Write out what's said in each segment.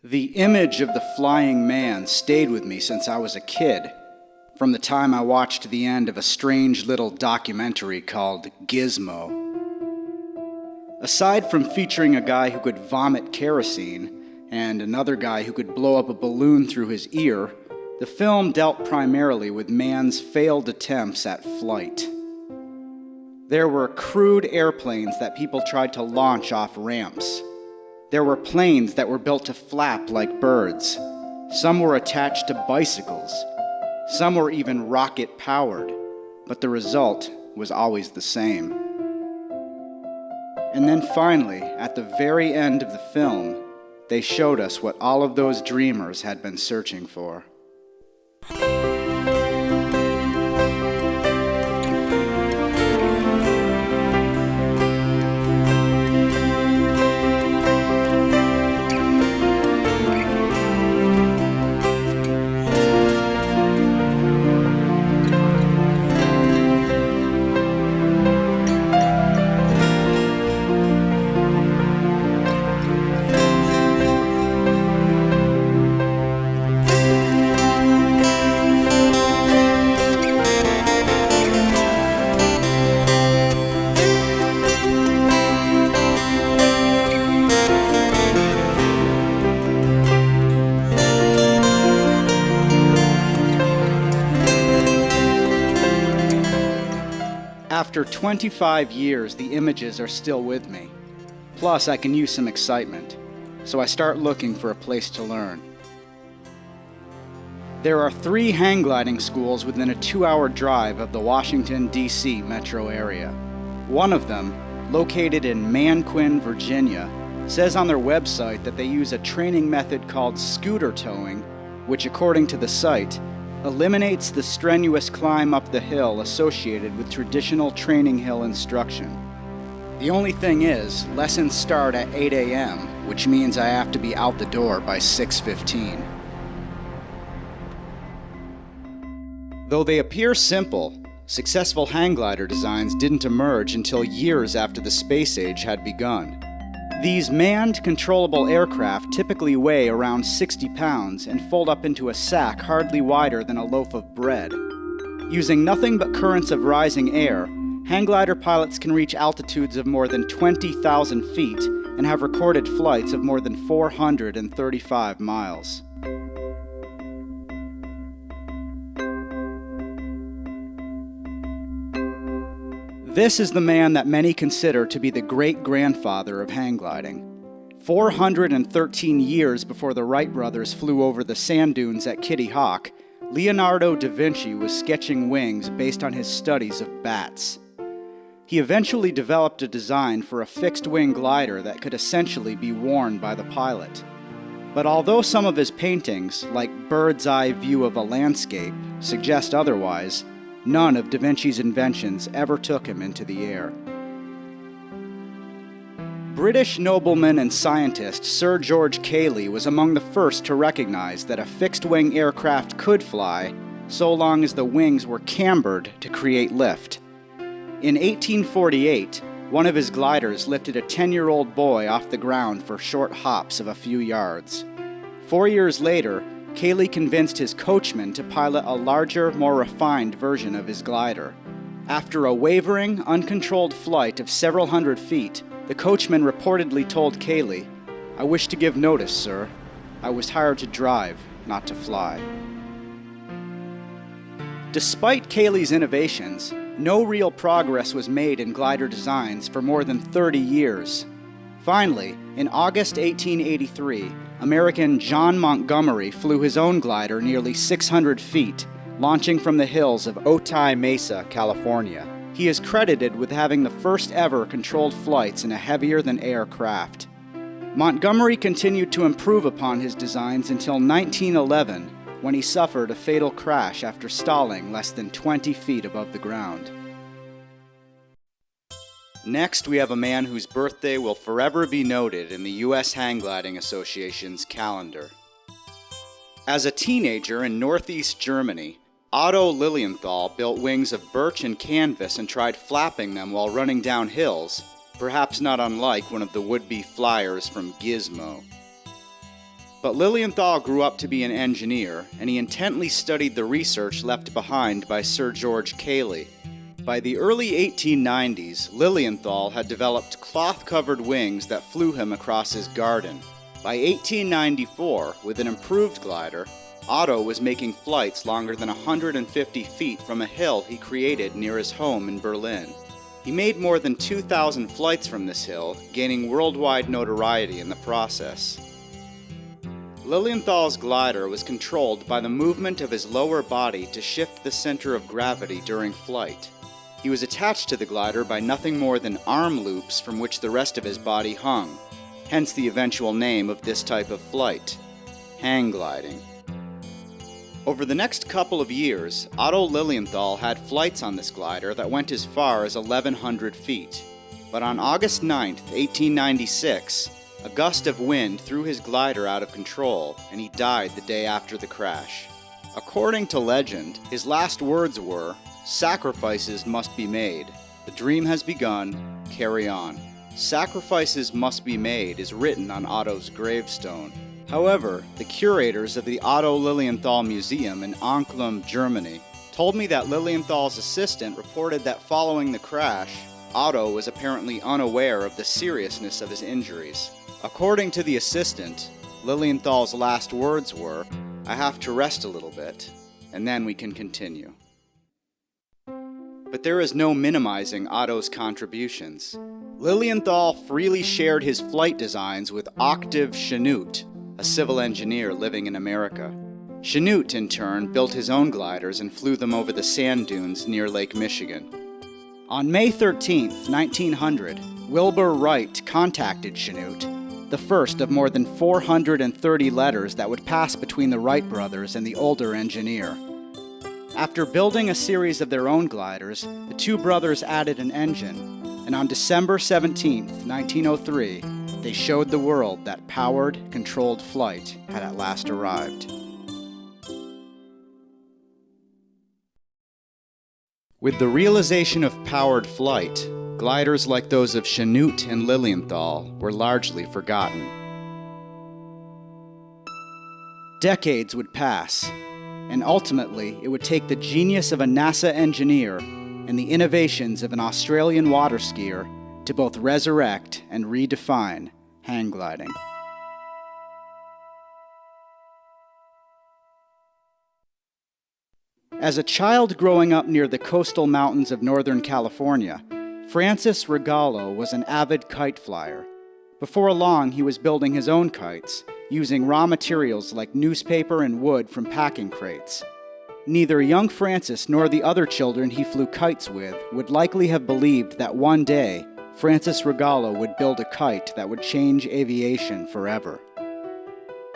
The image of the flying man stayed with me since I was a kid, from the time I watched the end of a strange little documentary called Gizmo. Aside from featuring a guy who could vomit kerosene and another guy who could blow up a balloon through his ear, the film dealt primarily with man's failed attempts at flight. There were crude airplanes that people tried to launch off ramps. There were planes that were built to flap like birds. Some were attached to bicycles. Some were even rocket-powered. But the result was always the same. And then finally, at the very end of the film, they showed us what all of those dreamers had been searching for. After 25 years, the images are still with me. Plus, I can use some excitement, so I start looking for a place to learn. There are 3 hang gliding schools within a 2-hour drive of the Washington, D.C. metro area. One of them, located in Manquin, Virginia, says on their website that they use a training method called scooter towing, which, according to the site, eliminates the strenuous climb up the hill associated with traditional training hill instruction. The only thing is, lessons start at 8 a.m., which means I have to be out the door by 6:15. Though they appear simple, successful hang glider designs didn't emerge until years after the space age had begun. These manned, controllable aircraft typically weigh around 60 pounds and fold up into a sack hardly wider than a loaf of bread. Using nothing but currents of rising air, hang glider pilots can reach altitudes of more than 20,000 feet and have recorded flights of more than 435 miles. This is the man that many consider to be the great-grandfather of hang gliding. 413 years before the Wright brothers flew over the sand dunes at Kitty Hawk, Leonardo da Vinci was sketching wings based on his studies of bats. He eventually developed a design for a fixed-wing glider that could essentially be worn by the pilot. But although some of his paintings, like Bird's Eye View of a Landscape, suggest otherwise, none of Da Vinci's inventions ever took him into the air. British nobleman and scientist Sir George Cayley was among the first to recognize that a fixed-wing aircraft could fly so long as the wings were cambered to create lift. In 1848, one of his gliders lifted a 10-year-old boy off the ground for short hops of a few yards. 4 years later, Cayley convinced his coachman to pilot a larger, more refined version of his glider. After a wavering, uncontrolled flight of several hundred feet, the coachman reportedly told Cayley, "I wish to give notice, sir. I was hired to drive, not to fly." Despite Cayley's innovations, no real progress was made in glider designs for more than 30 years. Finally, in August 1883, American John Montgomery flew his own glider nearly 600 feet, launching from the hills of Otay Mesa, California. He is credited with having the first ever controlled flights in a heavier-than-air craft. Montgomery continued to improve upon his designs until 1911, when he suffered a fatal crash after stalling less than 20 feet above the ground. Next, we have a man whose birthday will forever be noted in the U.S. Hang Gliding Association's calendar. As a teenager in northeast Germany, Otto Lilienthal built wings of birch and canvas and tried flapping them while running down hills, perhaps not unlike one of the would-be flyers from Gizmo. But Lilienthal grew up to be an engineer, and he intently studied the research left behind by Sir George Cayley. By the early 1890s, Lilienthal had developed cloth-covered wings that flew him across his garden. By 1894, with an improved glider, Otto was making flights longer than 150 feet from a hill he created near his home in Berlin. He made more than 2,000 flights from this hill, gaining worldwide notoriety in the process. Lilienthal's glider was controlled by the movement of his lower body to shift the center of gravity during flight. He was attached to the glider by nothing more than arm loops from which the rest of his body hung, hence the eventual name of this type of flight, hang gliding. Over the next couple of years, Otto Lilienthal had flights on this glider that went as far as 1,100 feet. But on August 9, 1896, a gust of wind threw his glider out of control, and he died the day after the crash. According to legend, his last words were, "Sacrifices must be made. The dream has begun. Carry on." "Sacrifices must be made" is written on Otto's gravestone. However, the curators of the Otto Lilienthal Museum in Anklam, Germany, told me that Lilienthal's assistant reported that following the crash, Otto was apparently unaware of the seriousness of his injuries. According to the assistant, Lilienthal's last words were, "I have to rest a little bit, and then we can continue." But there is no minimizing Otto's contributions. Lilienthal freely shared his flight designs with Octave Chanute, a civil engineer living in America. Chanute, in turn, built his own gliders and flew them over the sand dunes near Lake Michigan. On May 13, 1900, Wilbur Wright contacted Chanute, the first of more than 430 letters that would pass between the Wright brothers and the older engineer. After building a series of their own gliders, the two brothers added an engine, and on December 17, 1903, they showed the world that powered, controlled flight had at last arrived. With the realization of powered flight, gliders like those of Chanute and Lilienthal were largely forgotten. Decades would pass, and ultimately it would take the genius of a NASA engineer and the innovations of an Australian water skier to both resurrect and redefine hang gliding. As a child growing up near the coastal mountains of Northern California, Francis Rogallo was an avid kite flyer. Before long, he was building his own kites, using raw materials like newspaper and wood from packing crates. Neither young Francis nor the other children he flew kites with would likely have believed that one day, Francis Rogallo would build a kite that would change aviation forever.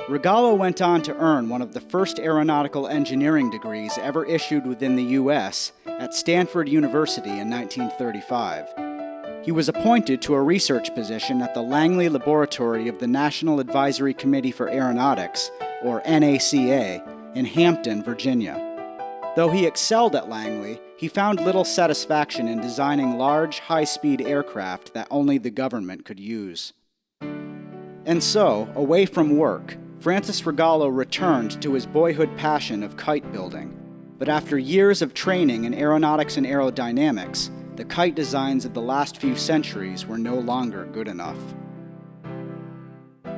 Rogallo went on to earn one of the first aeronautical engineering degrees ever issued within the U.S. at Stanford University in 1935. He was appointed to a research position at the Langley Laboratory of the National Advisory Committee for Aeronautics, or NACA, in Hampton, Virginia. Though he excelled at Langley, he found little satisfaction in designing large, high-speed aircraft that only the government could use. And so, away from work, Francis Rogallo returned to his boyhood passion of kite building. But after years of training in aeronautics and aerodynamics, the kite designs of the last few centuries were no longer good enough.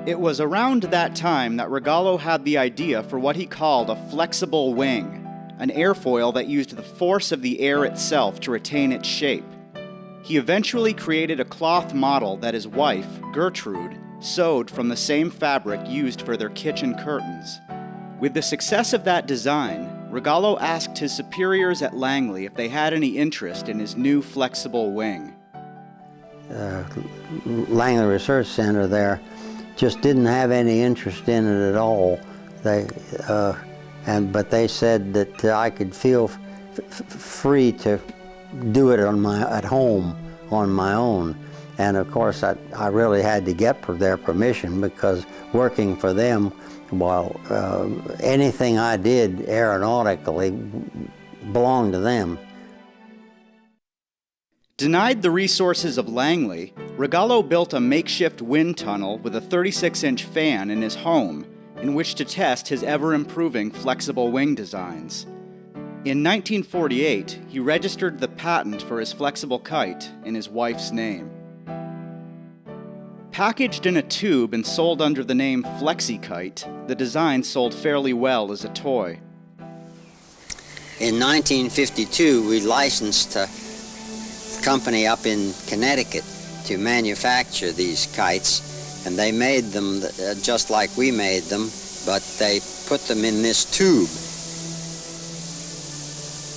It was around that time that Rogallo had the idea for what he called a flexible wing, an airfoil that used the force of the air itself to retain its shape. He eventually created a cloth model that his wife, Gertrude, sewed from the same fabric used for their kitchen curtains. With the success of that design, Rogallo asked his superiors at Langley if they had any interest in his new flexible wing. Langley Research Center there just didn't have any interest in it at all. But they said that I could feel free to do it at home on my own. And of course, I really had to get their permission, because working for them, anything I did aeronautically belonged to them. Denied the resources of Langley, Rogallo built a makeshift wind tunnel with a 36-inch fan in his home, in which to test his ever-improving flexible wing designs. In 1948, he registered the patent for his flexible kite in his wife's name. Packaged in a tube and sold under the name FlexiKite, the design sold fairly well as a toy. In 1952, we licensed a company up in Connecticut to manufacture these kites, and they made them just like we made them, but they put them in this tube.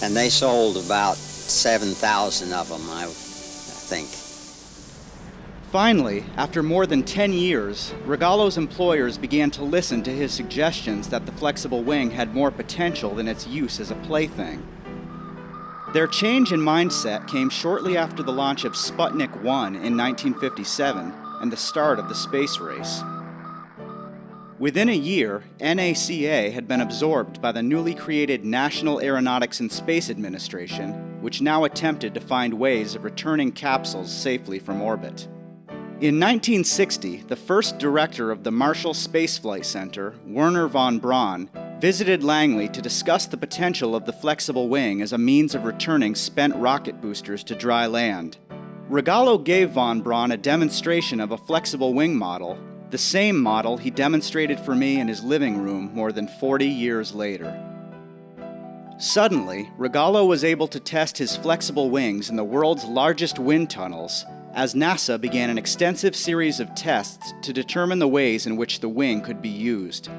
And they sold about 7,000 of them, I think. Finally, after more than 10 years, Rogallo's employers began to listen to his suggestions that the flexible wing had more potential than its use as a plaything. Their change in mindset came shortly after the launch of Sputnik 1 in 1957 and the start of the space race. Within a year, NACA had been absorbed by the newly created National Aeronautics and Space Administration, which now attempted to find ways of returning capsules safely from orbit. In 1960, the first director of the Marshall Space Flight Center, Wernher von Braun, visited Langley to discuss the potential of the flexible wing as a means of returning spent rocket boosters to dry land. Rogallo gave von Braun a demonstration of a flexible wing model, the same model he demonstrated for me in his living room more than 40 years later. Suddenly, Rogallo was able to test his flexible wings in the world's largest wind tunnels, as NASA began an extensive series of tests to determine the ways in which the wing could be used.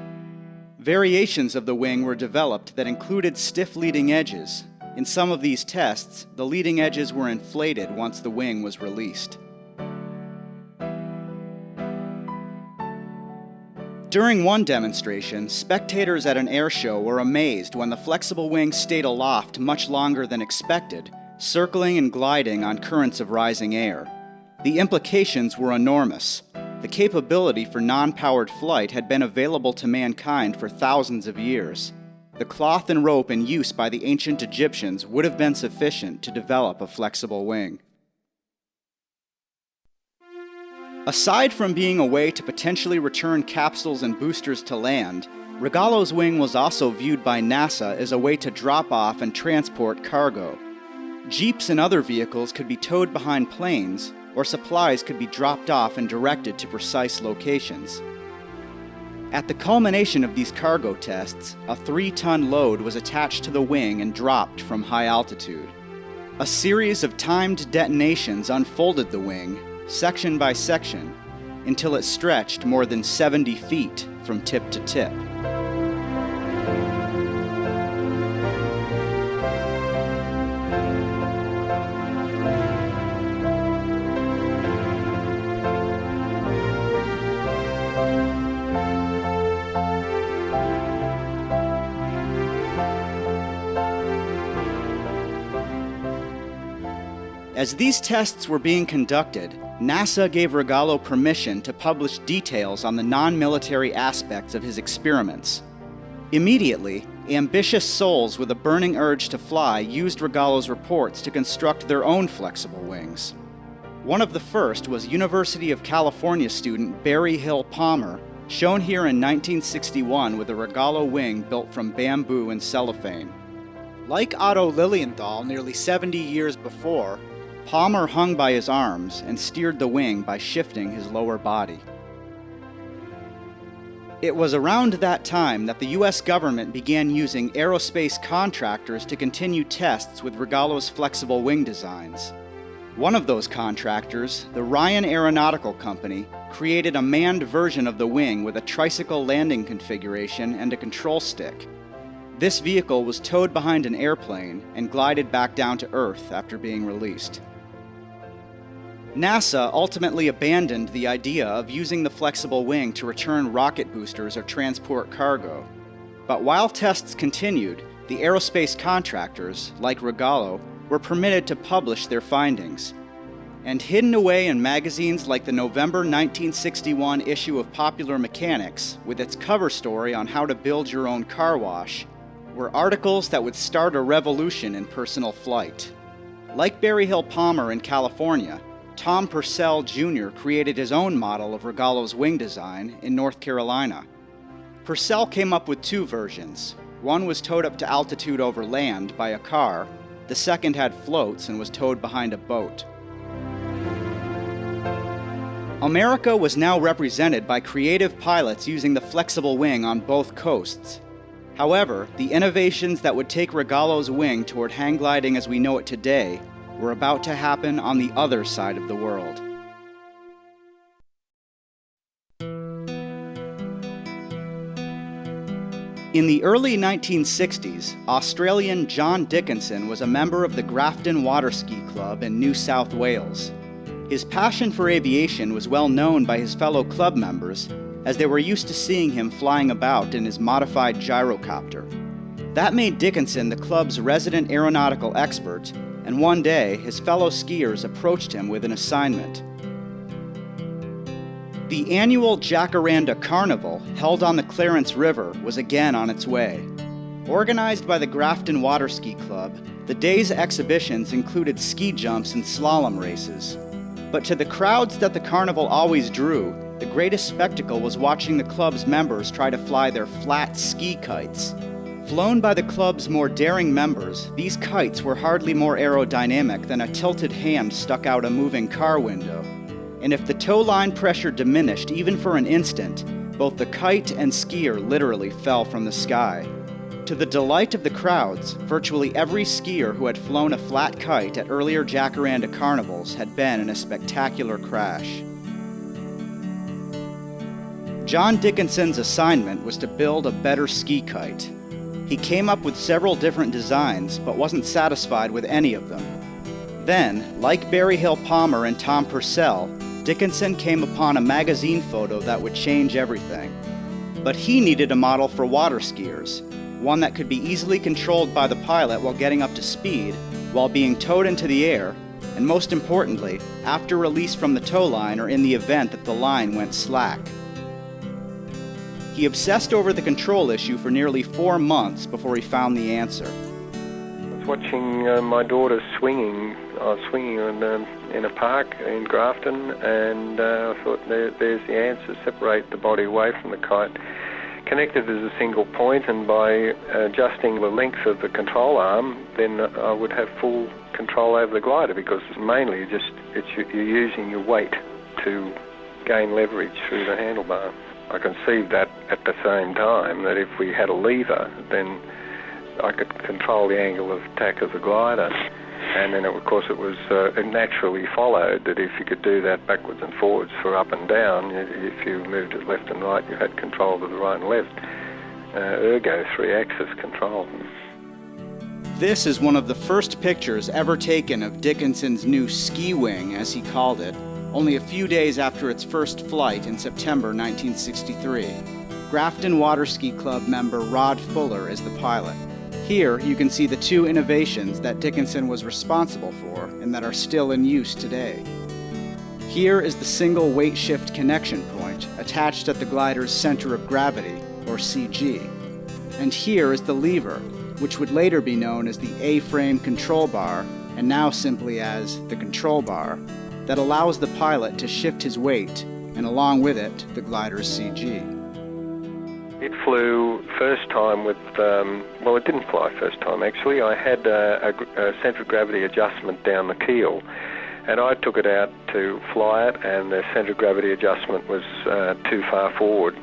Variations of the wing were developed that included stiff leading edges. In some of these tests, the leading edges were inflated once the wing was released. During one demonstration, spectators at an air show were amazed when the flexible wing stayed aloft much longer than expected, circling and gliding on currents of rising air. The implications were enormous. The capability for non-powered flight had been available to mankind for thousands of years. The cloth and rope in use by the ancient Egyptians would have been sufficient to develop a flexible wing. Aside from being a way to potentially return capsules and boosters to land, Rogallo's wing was also viewed by NASA as a way to drop off and transport cargo. Jeeps and other vehicles could be towed behind planes, or supplies could be dropped off and directed to precise locations. At the culmination of these cargo tests, a 3-ton load was attached to the wing and dropped from high altitude. A series of timed detonations unfolded the wing, section by section, until it stretched more than 70 feet from tip to tip. As these tests were being conducted, NASA gave Rogallo permission to publish details on the non-military aspects of his experiments. Immediately, ambitious souls with a burning urge to fly used Rogallo's reports to construct their own flexible wings. One of the first was University of California student Barry Hill Palmer, shown here in 1961 with a Rogallo wing built from bamboo and cellophane. Like Otto Lilienthal nearly 70 years before, Palmer hung by his arms and steered the wing by shifting his lower body. It was around that time that the US government began using aerospace contractors to continue tests with Rogallo's flexible wing designs. One of those contractors, the Ryan Aeronautical Company, created a manned version of the wing with a tricycle landing configuration and a control stick. This vehicle was towed behind an airplane and glided back down to Earth after being released. NASA ultimately abandoned the idea of using the flexible wing to return rocket boosters or transport cargo. But while tests continued, the aerospace contractors, like Rogallo, were permitted to publish their findings. And hidden away in magazines like the November 1961 issue of Popular Mechanics, with its cover story on how to build your own car wash, were articles that would start a revolution in personal flight. Like Barry Hill Palmer in California, Tom Purcell Jr. created his own model of Rogallo's wing design in North Carolina. Purcell came up with two versions. One was towed up to altitude over land by a car. The second had floats and was towed behind a boat. America was now represented by creative pilots using the flexible wing on both coasts. However, the innovations that would take Rogallo's wing toward hang gliding as we know it today were about to happen on the other side of the world. In the early 1960s, Australian John Dickinson was a member of the Grafton Waterski Club in New South Wales. His passion for aviation was well known by his fellow club members, as they were used to seeing him flying about in his modified gyrocopter. That made Dickinson the club's resident aeronautical expert, and one day his fellow skiers approached him with an assignment. The annual Jacaranda Carnival, held on the Clarence River, was again on its way. Organized by the Grafton Waterski Club, the day's exhibitions included ski jumps and slalom races. But to the crowds that the carnival always drew, the greatest spectacle was watching the club's members try to fly their flat ski kites. Flown by the club's more daring members, these kites were hardly more aerodynamic than a tilted hand stuck out a moving car window. And if the tow line pressure diminished even for an instant, both the kite and skier literally fell from the sky. To the delight of the crowds, virtually every skier who had flown a flat kite at earlier Jacaranda carnivals had been in a spectacular crash. John Dickinson's assignment was to build a better ski kite. He came up with several different designs, but wasn't satisfied with any of them. Then, like Barry Hill Palmer and Tom Purcell, Dickinson came upon a magazine photo that would change everything. But he needed a model for water skiers, one that could be easily controlled by the pilot while getting up to speed, while being towed into the air, and most importantly, after release from the tow line or in the event that the line went slack. He obsessed over the control issue for nearly 4 months before he found the answer. I was watching my daughter swinging. I was swinging in a park in Grafton, and I thought, there's the answer. Separate the body away from the kite. Connect it as a single point, and by adjusting the length of the control arm, then I would have full control over the glider, because mainly you're using your weight to gain leverage through the handlebar. I conceived that at the same time, that if we had a lever, then I could control the angle of attack of the glider. And then, of course, it naturally followed that if you could do that backwards and forwards for up and down, if you moved it left and right, you had control of the right and left. Ergo, three-axis control. This is one of the first pictures ever taken of Dickinson's new ski wing, as he called it, only a few days after its first flight in September 1963. Grafton Waterski Club member Rod Fuller is the pilot. Here you can see the two innovations that Dickinson was responsible for and that are still in use today. Here is the single weight shift connection point attached at the glider's center of gravity, or CG. And here is the lever, which would later be known as the A-frame control bar, and now simply as the control bar, that allows the pilot to shift his weight, and along with it, the glider's CG. It flew first time with, well, it didn't fly first time actually. I had a centre of gravity adjustment down the keel, and I took it out to fly it, and the centre of gravity adjustment was too far forward,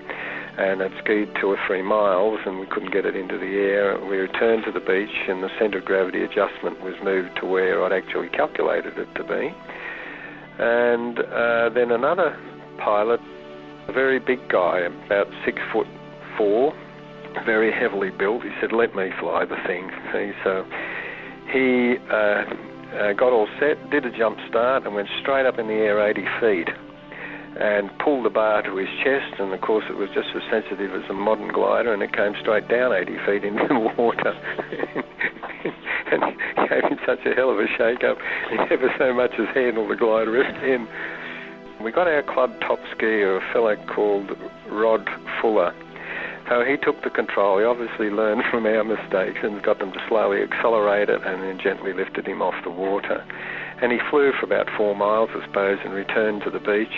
and it skied 2 or 3 miles, and we couldn't get it into the air. We returned to the beach, and the centre of gravity adjustment was moved to where I'd actually calculated it to be. And then another pilot, a very big guy, about 6'4", very heavily built. He said, "Let me fly the thing." So he got all set, did a jump start, and went straight up in the air 80 feet and pulled the bar to his chest, and of course it was just as sensitive as a modern glider, and it came straight down 80 feet into the water. And he gave him such a hell of a shake-up, he never so much as handled the glider again. We got our club top skier, a fellow called Rod Fuller. So he took the control. He obviously learned from our mistakes and got them to slowly accelerate it, and then gently lifted him off the water. And he flew for about 4 miles, I suppose, and returned to the beach.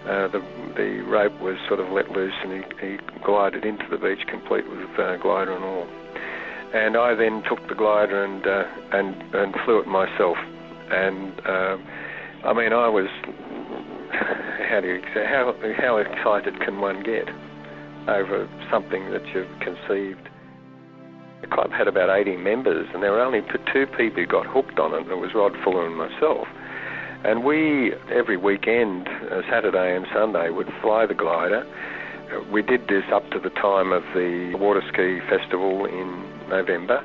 The rope was sort of let loose, and he glided into the beach complete with glider and all. And I then took the glider and flew it myself. And I mean, I was how excited can one get over something that you've conceived? The club had about 80 members, and there were only two people who got hooked on it. It was Rod Fuller and myself. And we, every weekend, Saturday and Sunday, would fly the glider. We did this up to the time of the water ski festival in November.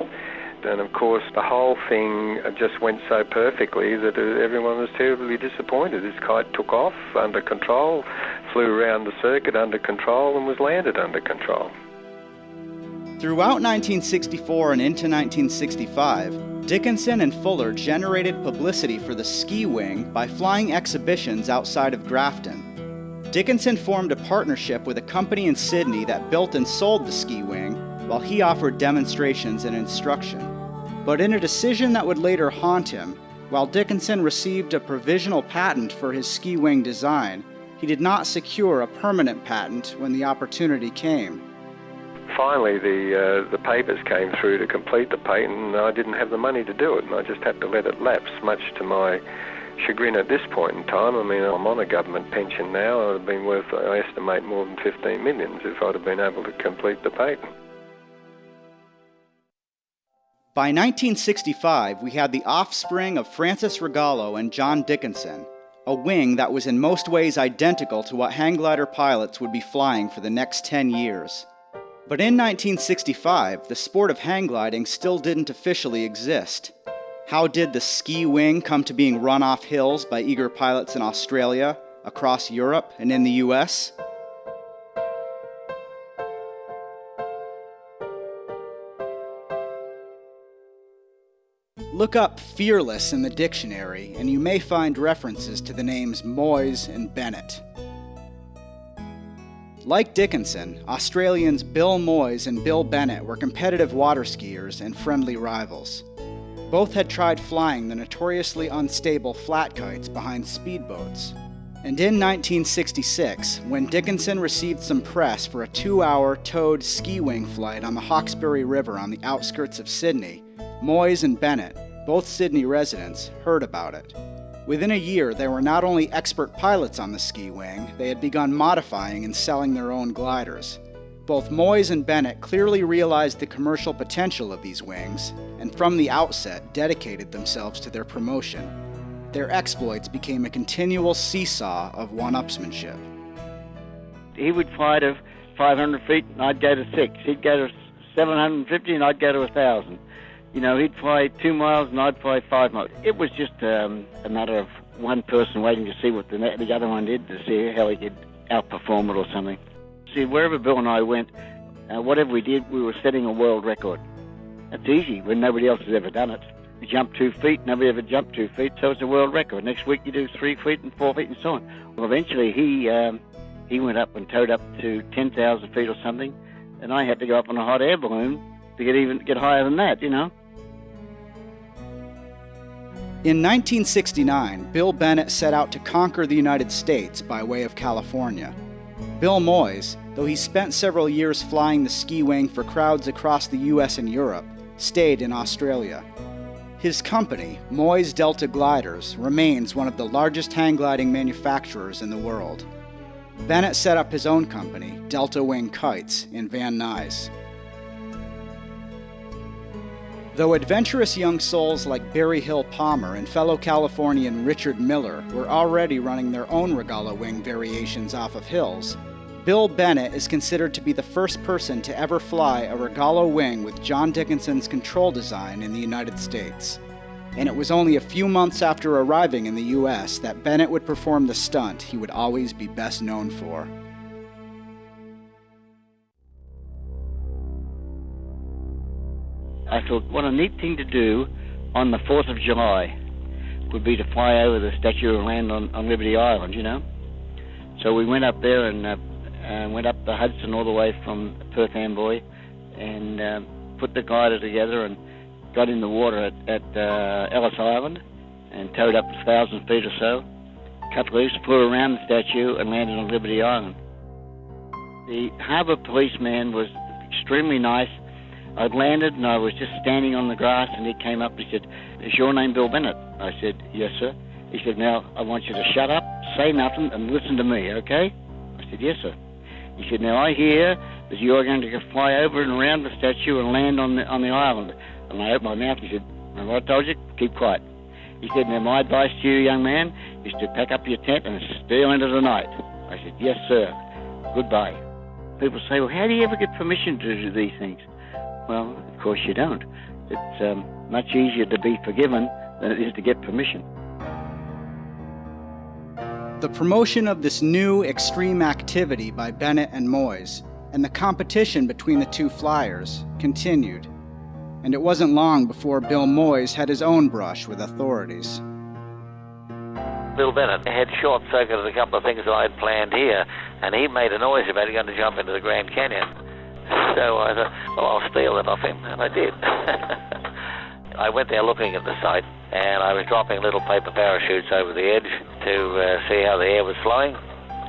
And of course, the whole thing just went so perfectly that everyone was terribly disappointed. This kite took off under control, flew around the circuit under control, and was landed under control. Throughout 1964 and into 1965, Dickinson and Fuller generated publicity for the ski wing by flying exhibitions outside of Grafton. Dickinson formed a partnership with a company in Sydney that built and sold the ski wing, while he offered demonstrations and instruction. But in a decision that would later haunt him, while Dickinson received a provisional patent for his ski wing design, he did not secure a permanent patent when the opportunity came. Finally, the papers came through to complete the patent, and I didn't have the money to do it, and I just had to let it lapse, much to my chagrin at this point in time. I mean, I'm on a government pension now. I would have been worth, I estimate, more than 15 million if I'd have been able to complete the patent. By 1965, we had the offspring of Francis Rogallo and John Dickinson, a wing that was in most ways identical to what hang glider pilots would be flying for the next 10 years. But in 1965, the sport of hang gliding still didn't officially exist. How did the ski wing come to being run off hills by eager pilots in Australia, across Europe, and in the US? Look up fearless in the dictionary, and you may find references to the names Moyes and Bennett. Like Dickinson, Australians Bill Moyes and Bill Bennett were competitive water skiers and friendly rivals. Both had tried flying the notoriously unstable flat kites behind speedboats. And in 1966, when Dickinson received some press for a 2-hour towed ski wing flight on the Hawkesbury River on the outskirts of Sydney, Moyes and Bennett, both Sydney residents, heard about it. Within a year, they were not only expert pilots on the ski wing, they had begun modifying and selling their own gliders. Both Moyes and Bennett clearly realized the commercial potential of these wings, and from the outset dedicated themselves to their promotion. Their exploits became a continual seesaw of one-upsmanship. He would fly to 500 feet and I'd go to 6. He'd go to 750 and I'd go to 1,000. You know, he'd fly 2 miles and I'd fly 5 miles. It was just a matter of one person waiting to see what the other one did, to see how he could outperform it or something. See, wherever Bill and I went, whatever we did, we were setting a world record. That's easy when nobody else has ever done it. You jump 2 feet, nobody ever jumped 2 feet, so it's a world record. Next week you do 3 feet and 4 feet and so on. Well, eventually he went up and towed up to 10,000 feet or something, and I had to go up on a hot air balloon to get higher than that, you know. In 1969, Bill Bennett set out to conquer the United States by way of California. Bill Moyes, though he spent several years flying the ski wing for crowds across the US and Europe, stayed in Australia. His company, Moyes Delta Gliders, remains one of the largest hang gliding manufacturers in the world. Bennett set up his own company, Delta Wing Kites, in Van Nuys. Though adventurous young souls like Barry Hill Palmer and fellow Californian Richard Miller were already running their own Rogallo wing variations off of hills, Bill Bennett is considered to be the first person to ever fly a Rogallo wing with John Dickinson's control design in the United States. And it was only a few months after arriving in the US that Bennett would perform the stunt he would always be best known for. I thought what a neat thing to do on the 4th of July would be to fly over the Statue of Land on Liberty Island, you know. So we went up there and went up the Hudson all the way from Perth Amboy and put the glider together and got in the water at Ellis Island and towed up 1,000 feet or so cut loose, flew around the statue, and landed on Liberty Island. The harbour policeman was extremely nice. I'd landed and I was just standing on the grass, and he came up and he said, "Is your name Bill Bennett?" I said, "Yes, sir." He said, "Now, I want you to shut up, say nothing, and listen to me, okay?" I said, "Yes, sir." He said, "Now, I hear that you're going to fly over and around the statue and land on the island." And I opened my mouth and he said, "Remember what I told you? Keep quiet." He said, "Now, my advice to you, young man, is to pack up your tent and steal into the night." I said, "Yes, sir. Goodbye." People say, "Well, how do you ever get permission to do these things?" Well, of course you don't. It's much easier to be forgiven than it is to get permission. The promotion of this new extreme activity by Bennett and Moyes, and the competition between the two flyers, continued. And it wasn't long before Bill Moyes had his own brush with authorities. Bill Bennett had short-circuited a couple of things that I had planned here, and he made a noise about he going to jump into the Grand Canyon. So I thought, well, I'll steal it off him, and I did. I went there looking at the site, and I was dropping little paper parachutes over the edge to see how the air was flowing.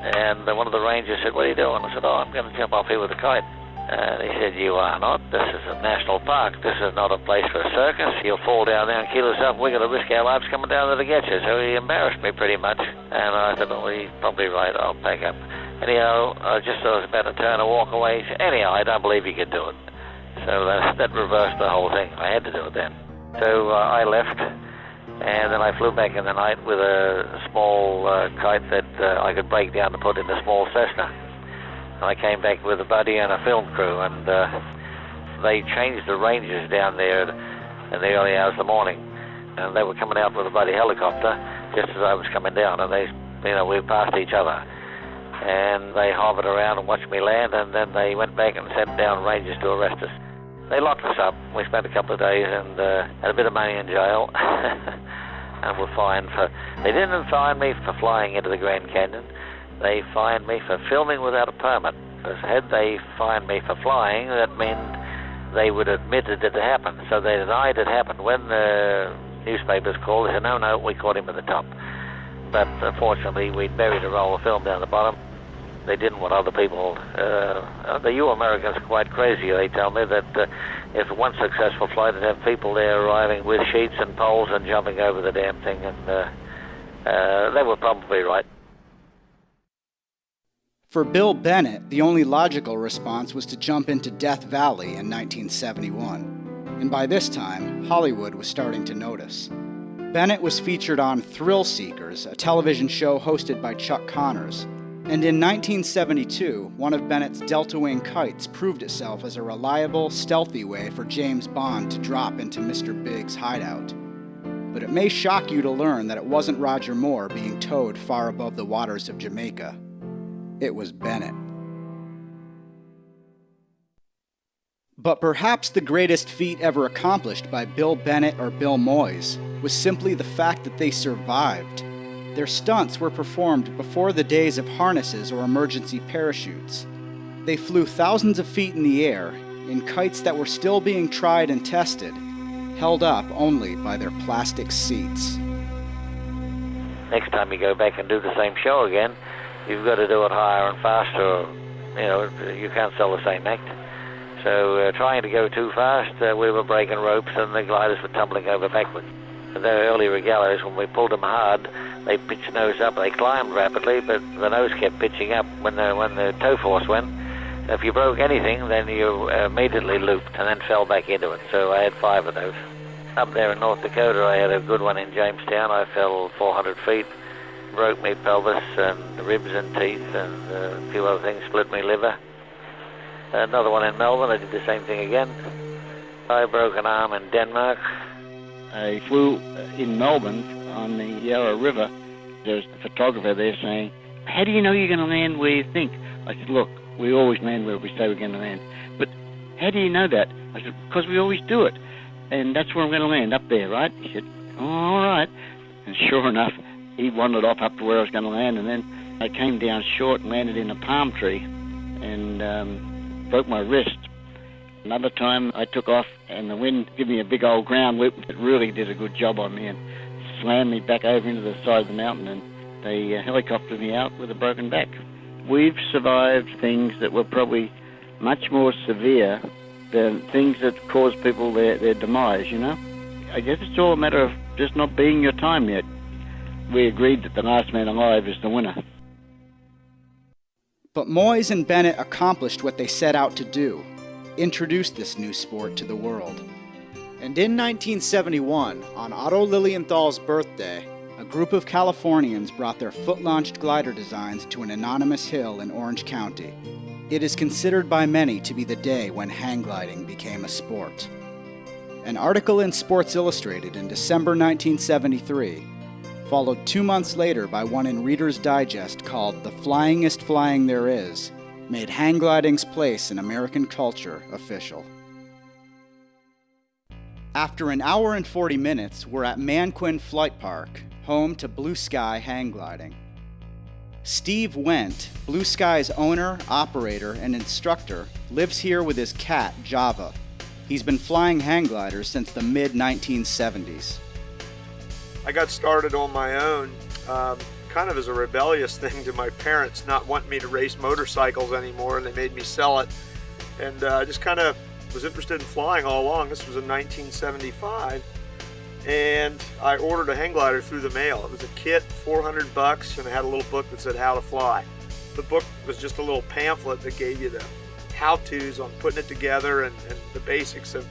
And one of the rangers said, "What are you doing?" I said, "Oh, I'm going to jump off here with a kite." And he said, "You are not. This is a national park. This is not a place for a circus. You'll fall down there and kill yourself. We're going to risk our lives coming down there to get you." So he embarrassed me pretty much. And I said, "Well, he's probably right. I'll pack up." Anyhow, just as I was about to turn and walk away, he said, "Anyhow, I don't believe you can do it." So that reversed the whole thing. I had to do it then. So I left, and then I flew back in the night with a small kite that I could break down to put in a small Cessna. And I came back with a buddy and a film crew, and they changed the rangers down there in the early hours of the morning. And they were coming out with a buddy helicopter just as I was coming down, and we passed each other. And they hovered around and watched me land, and then they went back and sent down rangers to arrest us. They locked us up. We spent a couple of days and had a bit of money in jail, and were fined for... They didn't fine me for flying into the Grand Canyon. They fined me for filming without a permit. Because had they fined me for flying, that meant they would have admitted it happened. So they denied it happened. When the newspapers called, they said, no, we caught him at the top. But unfortunately, we'd buried a roll of film down the bottom. They didn't want other people... you Americans are quite crazy. They tell me that if one successful flight would have people there arriving with sheets and poles and jumping over the damn thing, and they were probably right. For Bill Bennett, the only logical response was to jump into Death Valley in 1971. And by this time, Hollywood was starting to notice. Bennett was featured on Thrill Seekers, a television show hosted by Chuck Connors. And in 1972, one of Bennett's Delta Wing kites proved itself as a reliable, stealthy way for James Bond to drop into Mr. Big's hideout. But it may shock you to learn that it wasn't Roger Moore being towed far above the waters of Jamaica. It was Bennett. But perhaps the greatest feat ever accomplished by Bill Bennett or Bill Moyes was simply the fact that they survived. Their stunts were performed before the days of harnesses or emergency parachutes. They flew thousands of feet in the air, in kites that were still being tried and tested, held up only by their plastic seats. Next time you go back and do the same show again, you've got to do it higher and faster. You can't sell the same act. So trying to go too fast, we were breaking ropes and the gliders were tumbling over backwards. The early Rogallos, when we pulled them hard, they pitched nose up. They climbed rapidly, but the nose kept pitching up when the toe force went. So if you broke anything, then you immediately looped and then fell back into it. So I had 5 of those. Up there in North Dakota, I had a good one in Jamestown. I fell 400 feet, broke me pelvis and ribs and teeth and a few other things, split me liver. Another one in Melbourne, I did the same thing again. I broke an arm in Denmark. I flew in Melbourne on the Yarra River. There's a photographer there saying, "How do you know you're going to land where you think?" I said, "Look, we always land where we say we're going to land." "But how do you know that?" I said, "Because we always do it. And that's where I'm going to land, up there, right?" He said, "Oh, all right." And sure enough, he wandered off up to where I was going to land, and then I came down short and landed in a palm tree and broke my wrist. Another time I took off and the wind gave me a big old ground loop. It really did a good job on me and slammed me back over into the side of the mountain, and They helicoptered me out with a broken back. We've survived things that were probably much more severe than things that caused people their demise, you know? I guess it's all a matter of just not being your time yet. We agreed that the last man alive is the winner. But Moyes and Bennett accomplished what they set out to do, introduce this new sport to the world. And in 1971, on Otto Lilienthal's birthday, a group of Californians brought their foot-launched glider designs to an anonymous hill in Orange County. It is considered by many to be the day when hang gliding became a sport. An article in Sports Illustrated in December 1973, followed 2 months later by one in Reader's Digest called The Flyingest Flying There Is, made hang gliding's place in American culture official. After an hour and 40 minutes, we're at Manquin Flight Park, home to Blue Sky hang gliding. Steve Wendt, Blue Sky's owner, operator, and instructor, lives here with his cat, Java. He's been flying hang gliders since the mid-1970s. I got started on my own, kind of as a rebellious thing to my parents not wanting me to race motorcycles anymore, and they made me sell it. And I just kind of was interested in flying all along. This was in 1975, and I ordered a hang glider through the mail. It was a kit, $400, and it had a little book that said how to fly. The book was just a little pamphlet that gave you the how-tos on putting it together and the basics of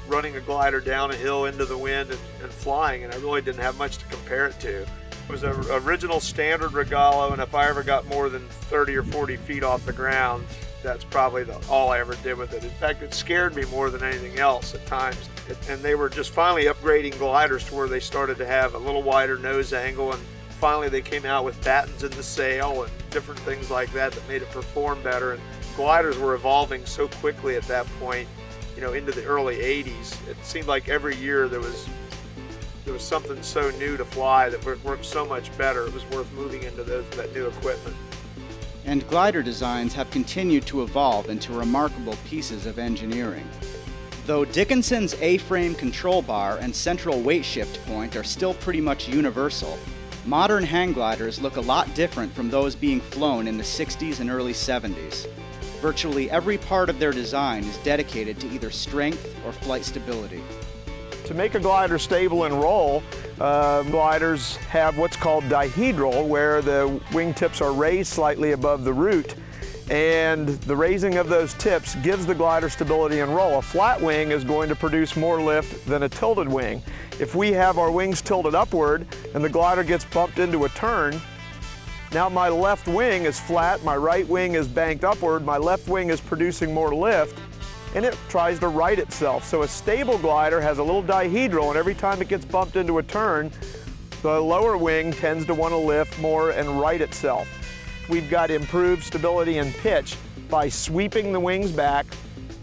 running a glider down a hill into the wind and flying, and I really didn't have much to compare it to. It was an original standard Rogallo, and if I ever got more than 30 or 40 feet off the ground, that's probably all I ever did with it. In fact, it scared me more than anything else at times. And they were just finally upgrading gliders to where they started to have a little wider nose angle, and finally they came out with battens in the sail and different things like that that made it perform better. And gliders were evolving so quickly at that point, you know, into the early 80s. It seemed like every year there was something so new to fly that worked so much better. It was worth moving into that new equipment. And glider designs have continued to evolve into remarkable pieces of engineering. Though Dickinson's A-frame control bar and central weight shift point are still pretty much universal, modern hang gliders look a lot different from those being flown in the 60s and early 70s. Virtually every part of their design is dedicated to either strength or flight stability. To make a glider stable and roll, gliders have what's called dihedral, where the wingtips are raised slightly above the root, and the raising of those tips gives the glider stability and roll. A flat wing is going to produce more lift than a tilted wing. If we have our wings tilted upward and the glider gets bumped into a turn, now my left wing is flat, my right wing is banked upward, my left wing is producing more lift, and it tries to right itself. So a stable glider has a little dihedral, and every time it gets bumped into a turn, the lower wing tends to want to lift more and right itself. We've got improved stability and pitch by sweeping the wings back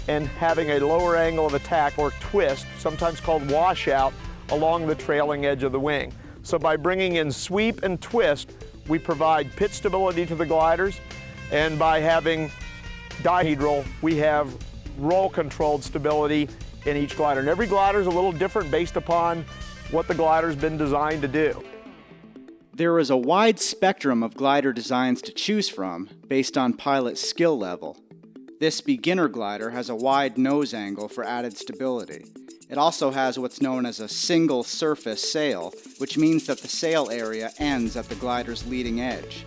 and having a lower angle of attack or twist, sometimes called washout, along the trailing edge of the wing. So by bringing in sweep and twist, we provide pitch stability to the gliders, and by having dihedral, we have roll-controlled stability in each glider. And every glider is a little different based upon what the glider's been designed to do. There is a wide spectrum of glider designs to choose from based on pilot's skill level. This beginner glider has a wide nose angle for added stability. It also has what's known as a single surface sail, which means that the sail area ends at the glider's leading edge.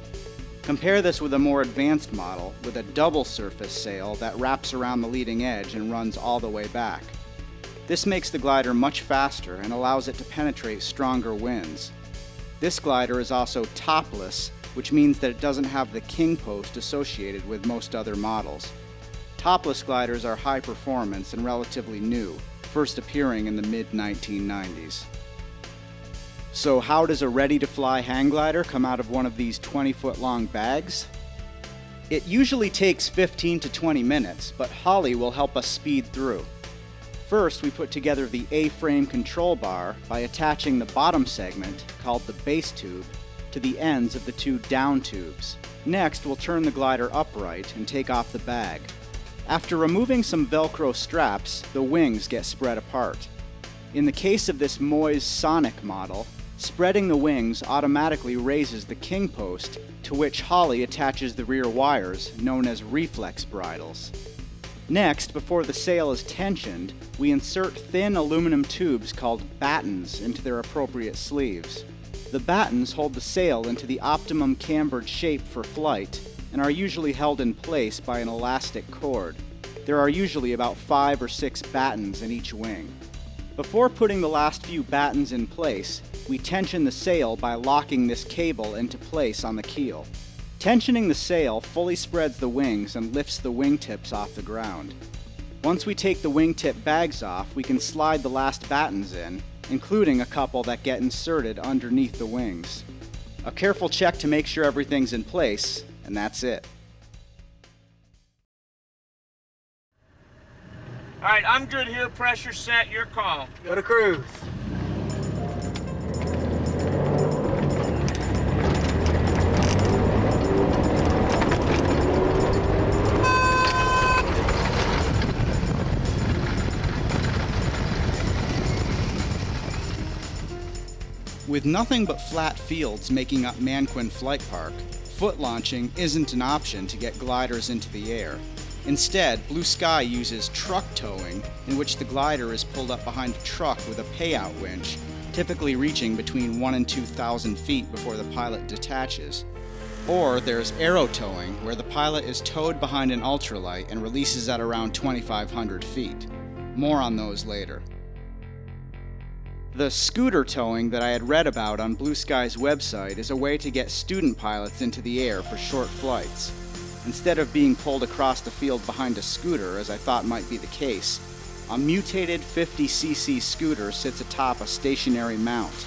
Compare this with a more advanced model with a double surface sail that wraps around the leading edge and runs all the way back. This makes the glider much faster and allows it to penetrate stronger winds. This glider is also topless, which means that it doesn't have the king post associated with most other models. Topless gliders are high performance and relatively new, first appearing in the mid-1990s. So how does a ready-to-fly hang glider come out of one of these 20-foot-long bags? It usually takes 15 to 20 minutes, but Holly will help us speed through. First, we put together the A-frame control bar by attaching the bottom segment, called the base tube, to the ends of the two down tubes. Next, we'll turn the glider upright and take off the bag. After removing some Velcro straps, the wings get spread apart. In the case of this Moyes Sonic model, Spreading the wings automatically raises the king post, to which Holly attaches the rear wires, known as reflex bridles. Next, before the sail is tensioned, we insert thin aluminum tubes called battens into their appropriate sleeves. The battens hold the sail into the optimum cambered shape for flight and are usually held in place by an elastic cord. There are usually about 5 or 6 battens in each wing. Before putting the last few battens in place, we tension the sail by locking this cable into place on the keel. Tensioning the sail fully spreads the wings and lifts the wingtips off the ground. Once we take the wingtip bags off, we can slide the last battens in, including a couple that get inserted underneath the wings. A careful check to make sure everything's in place, and that's it. All right, I'm good here. Pressure set, your call. Go to cruise. With nothing but flat fields making up Manquin Flight Park, foot launching isn't an option to get gliders into the air. Instead, Blue Sky uses truck towing, in which the glider is pulled up behind a truck with a payout winch, typically reaching between 1,000 and 2,000 feet before the pilot detaches. Or there's aero towing, where the pilot is towed behind an ultralight and releases at around 2,500 feet. More on those later. The scooter towing that I had read about on Blue Sky's website is a way to get student pilots into the air for short flights. Instead of being pulled across the field behind a scooter, as I thought might be the case, a mutated 50cc scooter sits atop a stationary mount.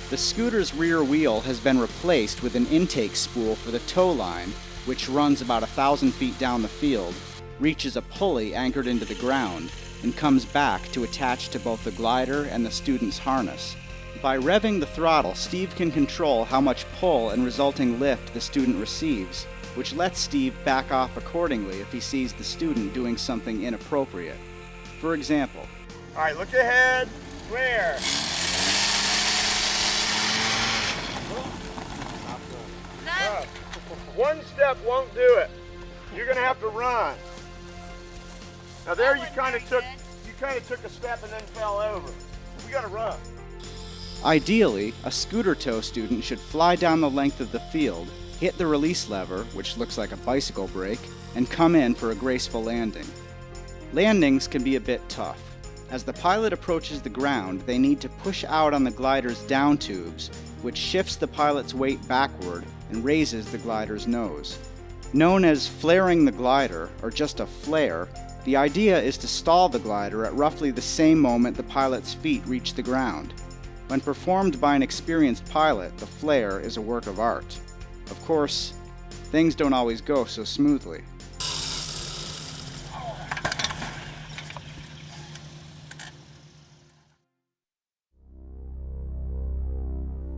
The scooter's rear wheel has been replaced with an intake spool for the tow line, which runs about 1,000 feet down the field, reaches a pulley anchored into the ground, and comes back to attach to both the glider and the student's harness. By revving the throttle, Steve can control how much pull and resulting lift the student receives, which lets Steve back off accordingly if he sees the student doing something inappropriate. For example, All right, look ahead. Clear. One step won't do it. You're gonna have to run. Now there you kind of took a step and then fell over. We gotta run. ideally, a scooter tow student should fly down the length of the field, hit the release lever, which looks like a bicycle brake, and come in for a graceful landing. Landings can be a bit tough. As the pilot approaches the ground, they need to push out on the glider's down tubes, which shifts the pilot's weight backward and raises the glider's nose. Known as flaring the glider, or just a flare, the idea is to stall the glider at roughly the same moment the pilot's feet reach the ground. When performed by an experienced pilot, the flare is a work of art. Of course, things don't always go so smoothly.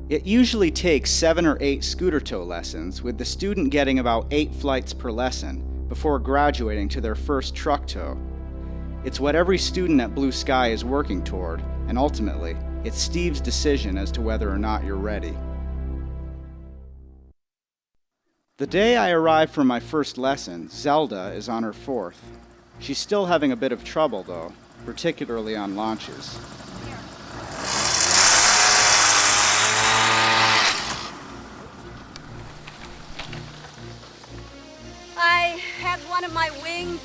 It usually takes 7 or 8 scooter tow lessons, with the student getting about 8 flights per lesson before graduating to their first truck tow. It's what every student at Blue Sky is working toward, and ultimately, it's Steve's decision as to whether or not you're ready. The day I arrived for my first lesson, Zelda is on her 4th. She's still having a bit of trouble though, particularly on launches. I had one of my wings,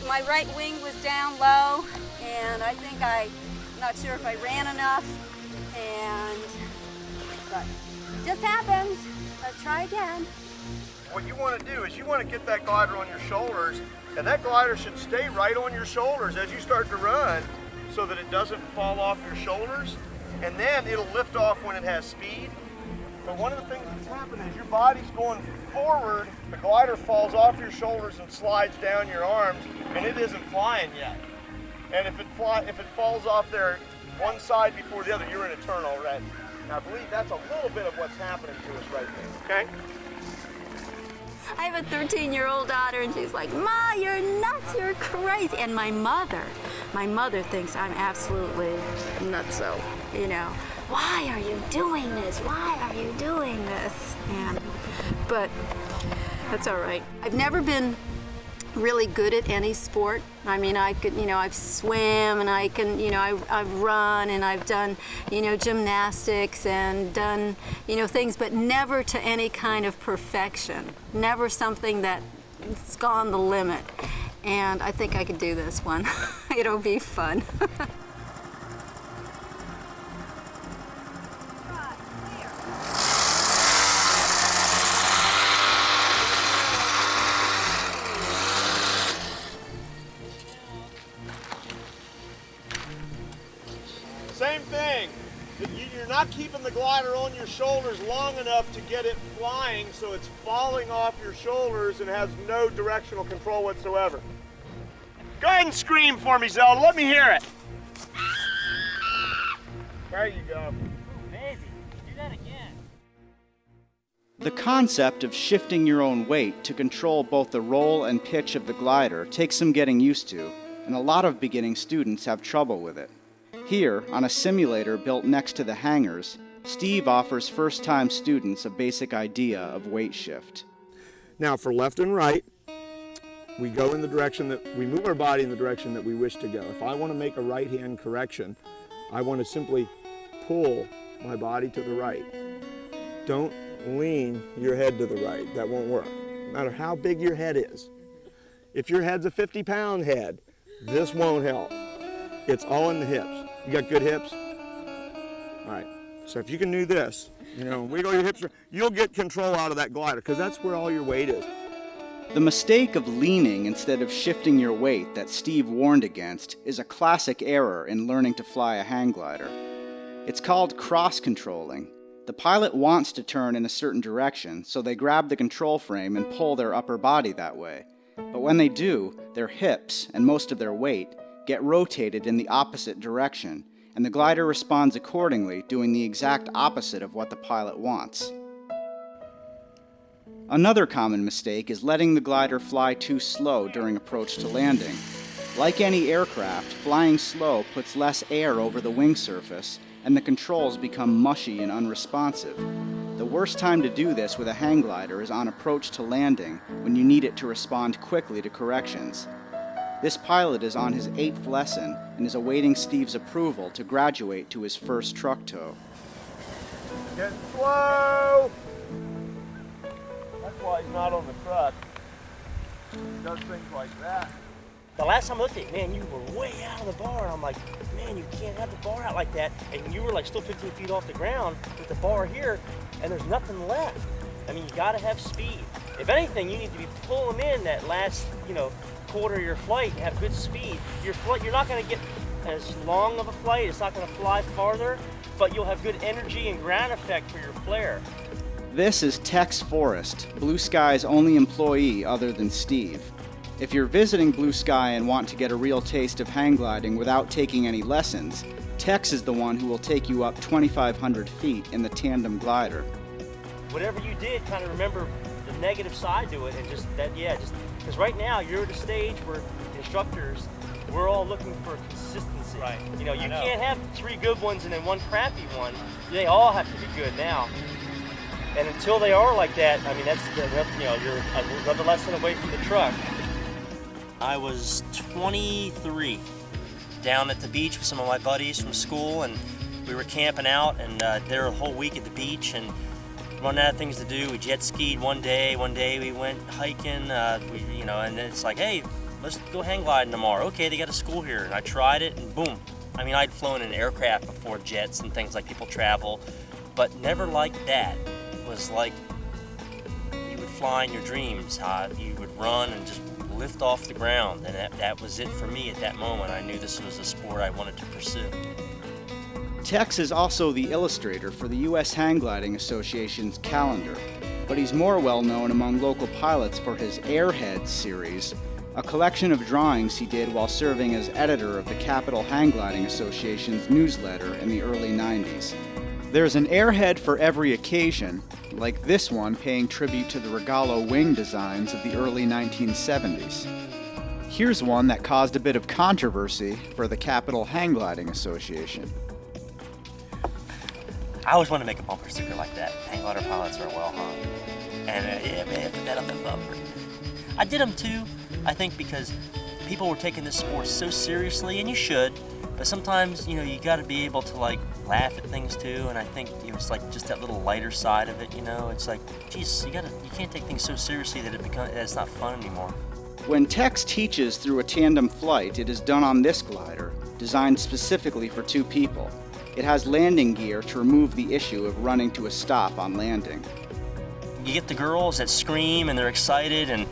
my right wing was down low, and I think I'm not sure if I ran enough, but it just happened. Let's try again. What you want to do is you want to get that glider on your shoulders, and that glider should stay right on your shoulders as you start to run so that it doesn't fall off your shoulders, and then it'll lift off when it has speed. But one of the things that's happening is your body's going forward, the glider falls off your shoulders and slides down your arms, and it isn't flying yet. And if it falls off there one side before the other, you're in a turn already. Now I believe that's a little bit of what's happening to us right there, okay? I have a 13-year-old daughter, and she's like, "Ma, you're nuts, you're crazy." And my mother thinks I'm absolutely nutso, you know. why are you doing this? Why are you doing this? But that's all right. I've never been really good at any sport. I mean, I could, I've swim and I can, I've run and I've done, gymnastics and done, things, but never to any kind of perfection. Never something that's gone the limit. And I think I could do this one. It'll be fun. Same thing. You're not keeping the glider on your shoulders long enough to get it flying, so it's falling off your shoulders and has no directional control whatsoever. Go ahead and scream for me, Zelda. Let me hear it. There you go. Amazing. Do that again. The concept of shifting your own weight to control both the roll and pitch of the glider takes some getting used to, and a lot of beginning students have trouble with it. Here, on a simulator built next to the hangars, Steve offers first-time students a basic idea of weight shift. Now, for left and right, we go in the direction that we move our body in the direction that we wish to go. If I want to make a right-hand correction, I want to simply pull my body to the right. Don't lean your head to the right. That won't work, no matter how big your head is. If your head's a 50-pound head, this won't help. It's all in the hips. You got good hips? All right. So if you can do this, wiggle your hips, you'll get control out of that glider because that's where all your weight is. The mistake of leaning instead of shifting your weight that Steve warned against is a classic error in learning to fly a hang glider. It's called cross-controlling. The pilot wants to turn in a certain direction, so they grab the control frame and pull their upper body that way. But when they do, their hips, and most of their weight, get rotated in the opposite direction, and the glider responds accordingly, doing the exact opposite of what the pilot wants. Another common mistake is letting the glider fly too slow during approach to landing. Like any aircraft, flying slow puts less air over the wing surface, and the controls become mushy and unresponsive. The worst time to do this with a hang glider is on approach to landing, when you need it to respond quickly to corrections. This pilot is on his 8th lesson and is awaiting Steve's approval to graduate to his first truck tow. Get slow! That's why he's not on the truck. He does things like that. The last time I looked at you, man, you were way out of the bar. And I'm like, man, you can't have the bar out like that. And you were like still 15 feet off the ground with the bar here, and there's nothing left. I mean, you gotta have speed. If anything, you need to be pulling in that last, quarter of your flight and have good speed. Your flight, you're not going to get as long of a flight, it's not going to fly farther, but you'll have good energy and ground effect for your flare. This is Tex Forrest, Blue Sky's only employee other than Steve. If you're visiting Blue Sky and want to get a real taste of hang gliding without taking any lessons, Tex is the one who will take you up 2,500 feet in the Tandem glider. Whatever you did, kind of remember the negative side to it, and just because right now you're at a stage where instructors, we're all looking for consistency. Right. You can't have 3 good ones and then 1 crappy one. They all have to be good now. And until they are like that, I mean, you're another lesson away from the truck. I was 23, down at the beach with some of my buddies from school, and we were camping out, and they were a whole week at the beach, and running out of things to do. We jet skied one day we went hiking, and then it's like, hey, let's go hang gliding tomorrow. Okay, they got a school here, and I tried it, and boom. I mean, I'd flown in an aircraft before, jets and things like people travel, but never like that. It was like you would fly in your dreams, how you would run and just lift off the ground, and that was it for me at that moment. I knew this was a sport I wanted to pursue. Tex is also the illustrator for the U.S. Hang Gliding Association's calendar, but he's more well known among local pilots for his Airheads series, a collection of drawings he did while serving as editor of the Capital Hang Gliding Association's newsletter in the early 90s. There's an airhead for every occasion, like this one paying tribute to the Rogallo wing designs of the early 1970s. Here's one that caused a bit of controversy for the Capital Hang Gliding Association. I always want to make a bumper sticker like that. Hang glider pilots are well hung. And yeah, man, put that on the bumper. I did them too, I think, because people were taking this sport so seriously, and you should, but sometimes, you know, you gotta be able to like laugh at things too, and I think it was like just that little lighter side of it, you know? It's like, geez, you can't take things so seriously that it's not fun anymore. When Tex teaches through a tandem flight, it is done on this glider, designed specifically for 2 people. It has landing gear to remove the issue of running to a stop on landing. You get the girls that scream and they're excited, and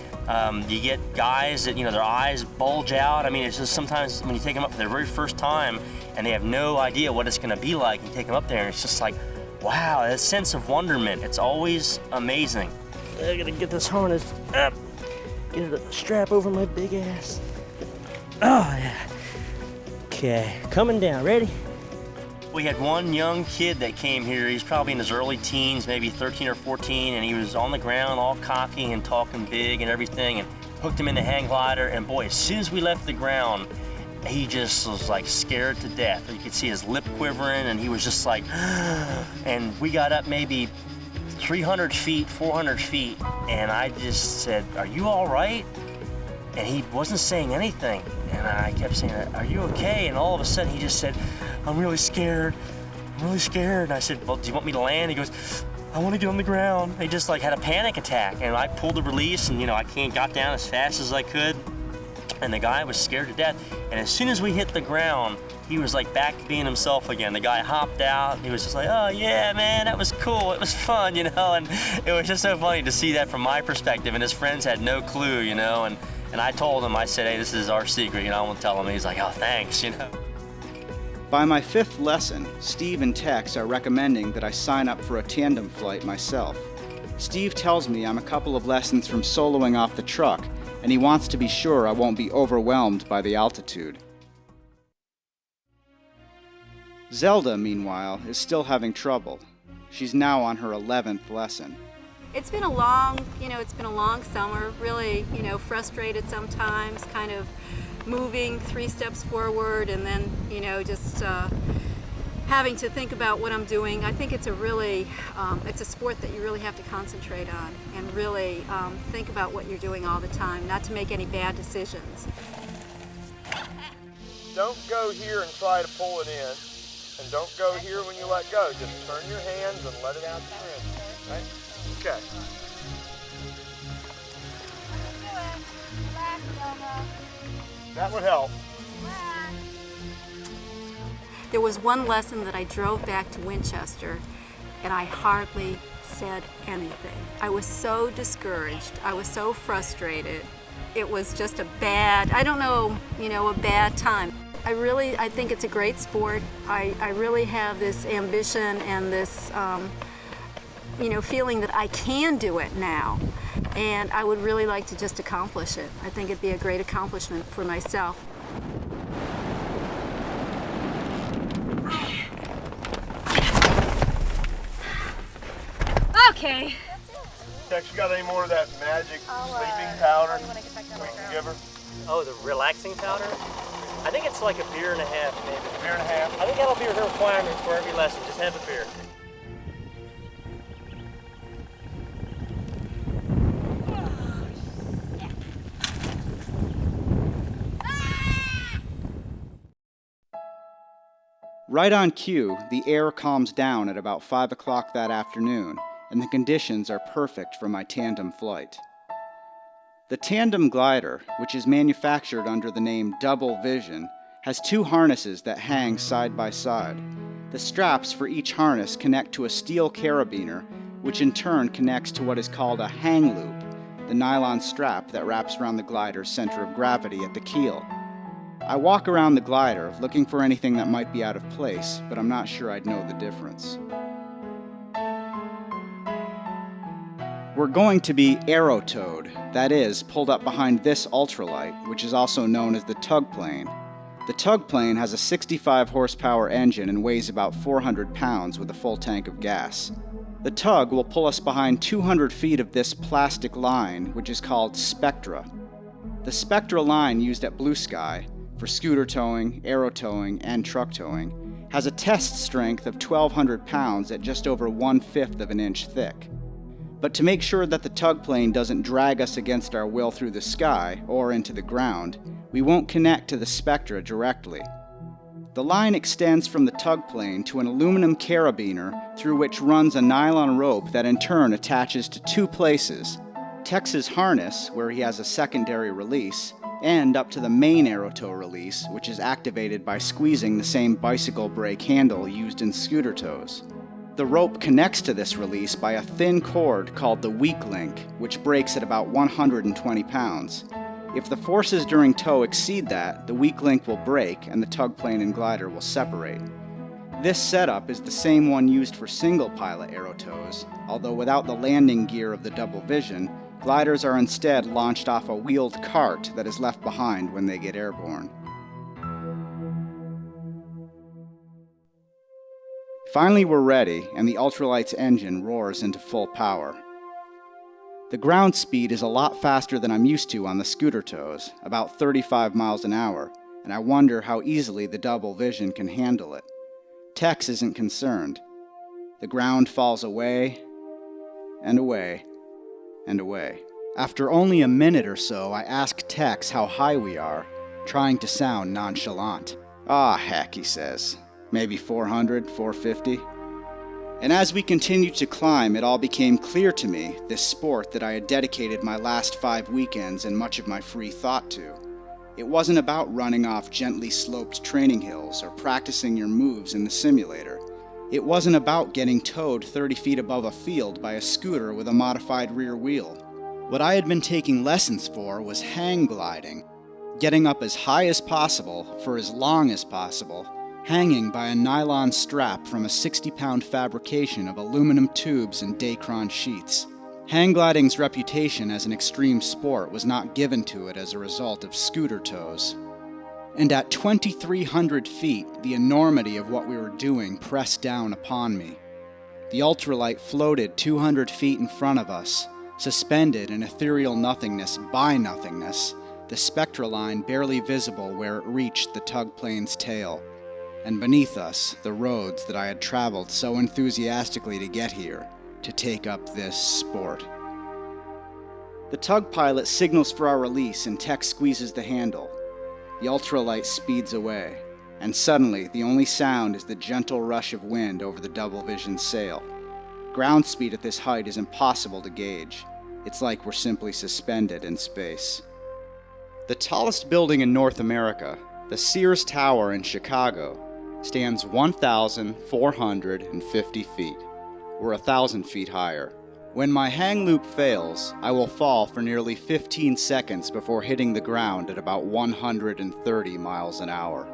you get guys that, you know, their eyes bulge out. I mean, it's just sometimes when you take them up for their very first time and they have no idea what it's gonna be like, you take them up there and it's just like, wow, that sense of wonderment. It's always amazing. I gotta get this harness up, get a strap over my big ass. Oh yeah. Okay, coming down, ready? We had one young kid that came here. He's probably in his early teens, maybe 13 or 14, and he was on the ground all cocky and talking big and everything, and hooked him in the hang glider, and boy, as soon as we left the ground, he just was like scared to death. You could see his lip quivering, and he was just like, and we got up maybe 300 feet, 400 feet, and I just said, "Are you all right?" And he wasn't saying anything. And I kept saying, "Are you okay?" And all of a sudden he just said, "I'm really scared. I'm really scared." And I said, "Well, do you want me to land?" He goes, "I want to get on the ground." He just like had a panic attack. And I pulled the release, and you know, I got down as fast as I could. And the guy was scared to death. And as soon as we hit the ground, he was like back to being himself again. The guy hopped out. He was just like, "Oh yeah, man, that was cool. It was fun," you know. And it was just so funny to see that from my perspective. And his friends had no clue, you know. And I told him, I said, "Hey, this is our secret, you know, I won't tell him." He's like, "Oh, thanks," you know. By my 5th lesson, Steve and Tex are recommending that I sign up for a tandem flight myself. Steve tells me I'm a couple of lessons from soloing off the truck, and he wants to be sure I won't be overwhelmed by the altitude. Zelda, meanwhile, is still having trouble. She's now on her 11th lesson. It's been a long summer, really, frustrated sometimes, kind of moving 3 steps forward and then, just having to think about what I'm doing. I think it's it's a sport that you really have to concentrate on and really think about what you're doing all the time, not to make any bad decisions. Don't go here and try to pull it in, and don't go here when you let go. Just turn your hands and let it out the end, right? Okay. That would help. There was one lesson that I drove back to Winchester and I hardly said anything. I was so discouraged. I was so frustrated. It was just a bad time. I think it's a great sport. I really have this ambition and this feeling that I can do it now. And I would really like to just accomplish it. I think it'd be a great accomplishment for myself. Okay. Tex, you got any more of that magic sleeping powder we can give her? Oh, the relaxing powder? I think it's like a beer and a half, maybe. Beer and a half? I think that'll be her requirement for every lesson. Just have a beer. Right on cue, the air calms down at about 5 o'clock that afternoon, and the conditions are perfect for my tandem flight. The tandem glider, which is manufactured under the name Double Vision, has 2 harnesses that hang side by side. The straps for each harness connect to a steel carabiner, which in turn connects to what is called a hang loop, the nylon strap that wraps around the glider's center of gravity at the keel. I walk around the glider looking for anything that might be out of place, but I'm not sure I'd know the difference. We're going to be aero-towed, that is, pulled up behind this ultralight, which is also known as the tug plane. The tug plane has a 65 horsepower engine and weighs about 400 pounds with a full tank of gas. The tug will pull us behind 200 feet of this plastic line, which is called Spectra. The Spectra line used at Blue Sky, for scooter towing, aero towing, and truck towing, has a test strength of 1,200 pounds at just over 1/5 of an inch thick. But to make sure that the tug plane doesn't drag us against our will through the sky or into the ground, we won't connect to the spectra directly. The line extends from the tug plane to an aluminum carabiner through which runs a nylon rope that in turn attaches to two places: Tex's harness, where he has a secondary release, and up to the main aerotow release, which is activated by squeezing the same bicycle brake handle used in scooter tows. The rope connects to this release by a thin cord called the weak link, which breaks at about 120 pounds. If the forces during tow exceed that, the weak link will break and the tug plane and glider will separate. This setup is the same one used for single pilot aerotows, although without the landing gear of the double vision, gliders are instead launched off a wheeled cart that is left behind when they get airborne. Finally we're ready, and the ultralight's engine roars into full power. The ground speed is a lot faster than I'm used to on the scooter tows, about 35 miles an hour, and I wonder how easily the double vision can handle it. Tex isn't concerned. The ground falls away, and away, and away. After only a minute or so, I ask Tex how high we are, trying to sound nonchalant. "Ah, heck," he says. "Maybe 400, 450. And as we continued to climb, it all became clear to me, this sport that I had dedicated my last 5 weekends and much of my free thought to. It wasn't about running off gently sloped training hills or practicing your moves in the simulator. It wasn't about getting towed 30 feet above a field by a scooter with a modified rear wheel. What I had been taking lessons for was hang gliding, getting up as high as possible for as long as possible, hanging by a nylon strap from a 60-pound fabrication of aluminum tubes and Dacron sheets. Hang gliding's reputation as an extreme sport was not given to it as a result of scooter tows. And at 2,300 feet, the enormity of what we were doing pressed down upon me. The ultralight floated 200 feet in front of us, suspended in ethereal nothingness by nothingness, the spectral line barely visible where it reached the tug plane's tail. And beneath us, the roads that I had traveled so enthusiastically to get here, to take up this sport. The tug pilot signals for our release and Tex squeezes the handle. The ultralight speeds away, and suddenly the only sound is the gentle rush of wind over the double vision sail. Ground speed at this height is impossible to gauge. It's like we're simply suspended in space. The tallest building in North America, the Sears Tower in Chicago, stands 1,450 feet. We're 1,000 feet higher. When my hang loop fails, I will fall for nearly 15 seconds before hitting the ground at about 130 miles an hour.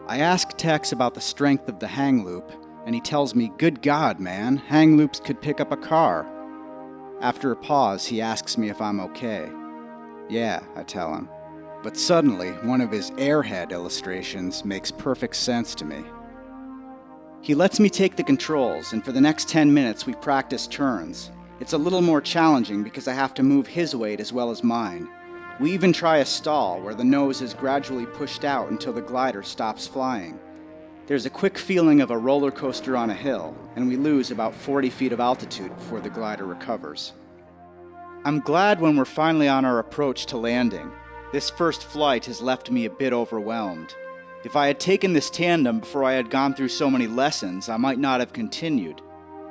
I ask Tex about the strength of the hang loop, and he tells me, "Good God, man, hang loops could pick up a car." After a pause, he asks me if I'm okay. "Yeah," I tell him. But suddenly, one of his airhead illustrations makes perfect sense to me. He lets me take the controls, and for the next 10 minutes we practice turns. It's a little more challenging because I have to move his weight as well as mine. We even try a stall where the nose is gradually pushed out until the glider stops flying. There's a quick feeling of a roller coaster on a hill, and we lose about 40 feet of altitude before the glider recovers. I'm glad when we're finally on our approach to landing. This first flight has left me a bit overwhelmed. If I had taken this tandem before I had gone through so many lessons, I might not have continued.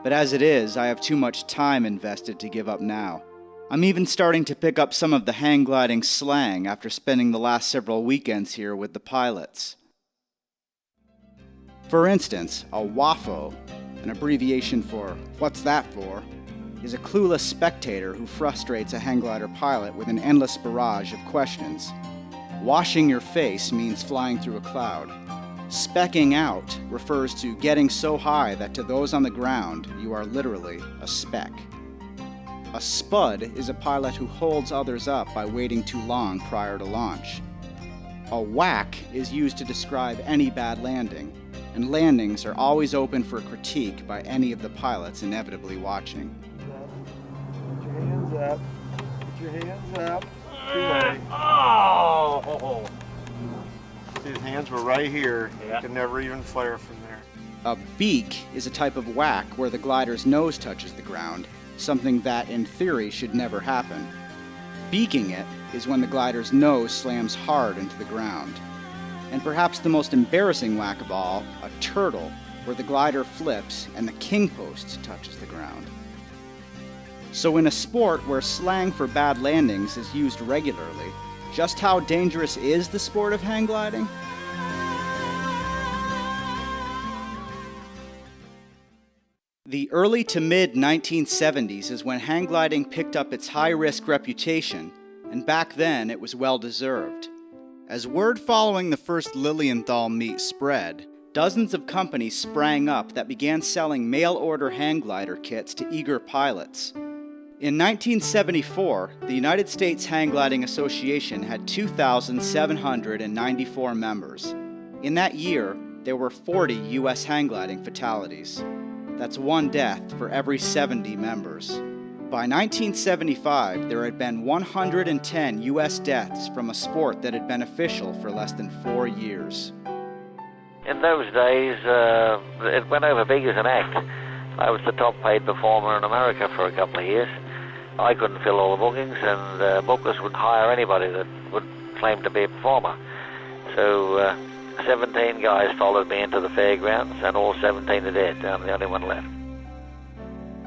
But as it is, I have too much time invested to give up now. I'm even starting to pick up some of the hang gliding slang after spending the last several weekends here with the pilots. For instance, a WAFO, an abbreviation for "what's that for?" is a clueless spectator who frustrates a hang glider pilot with an endless barrage of questions. Washing your face means flying through a cloud. Specking out refers to getting so high that to those on the ground, you are literally a speck. A spud is a pilot who holds others up by waiting too long prior to launch. A whack is used to describe any bad landing, and landings are always open for critique by any of the pilots inevitably watching. Put your hands up. Put your hands up. Oh! His hands were right here. Yeah. He could never even flare from there. A beak is a type of whack where the glider's nose touches the ground, something that, in theory, should never happen. Beaking it is when the glider's nose slams hard into the ground. And perhaps the most embarrassing whack of all, a turtle, where the glider flips and the king post touches the ground. So in a sport where slang for bad landings is used regularly, just how dangerous is the sport of hang gliding? The early to mid 1970s is when hang gliding picked up its high-risk reputation, and back then it was well-deserved. As word following the first Lilienthal meet spread, dozens of companies sprang up that began selling mail-order hang glider kits to eager pilots. In 1974, the United States Hang Gliding Association had 2,794 members. In that year, there were 40 U.S. hang gliding fatalities. That's one death for every 70 members. By 1975, there had been 110 U.S. deaths from a sport that had been official for less than 4 years. In those days, it went over big as an act. I was the top paid performer in America for a couple of years. I couldn't fill all the bookings, and bookers would hire anybody that would claim to be a performer. So 17 guys followed me into the fairgrounds, and all 17 are dead. I'm the only one left.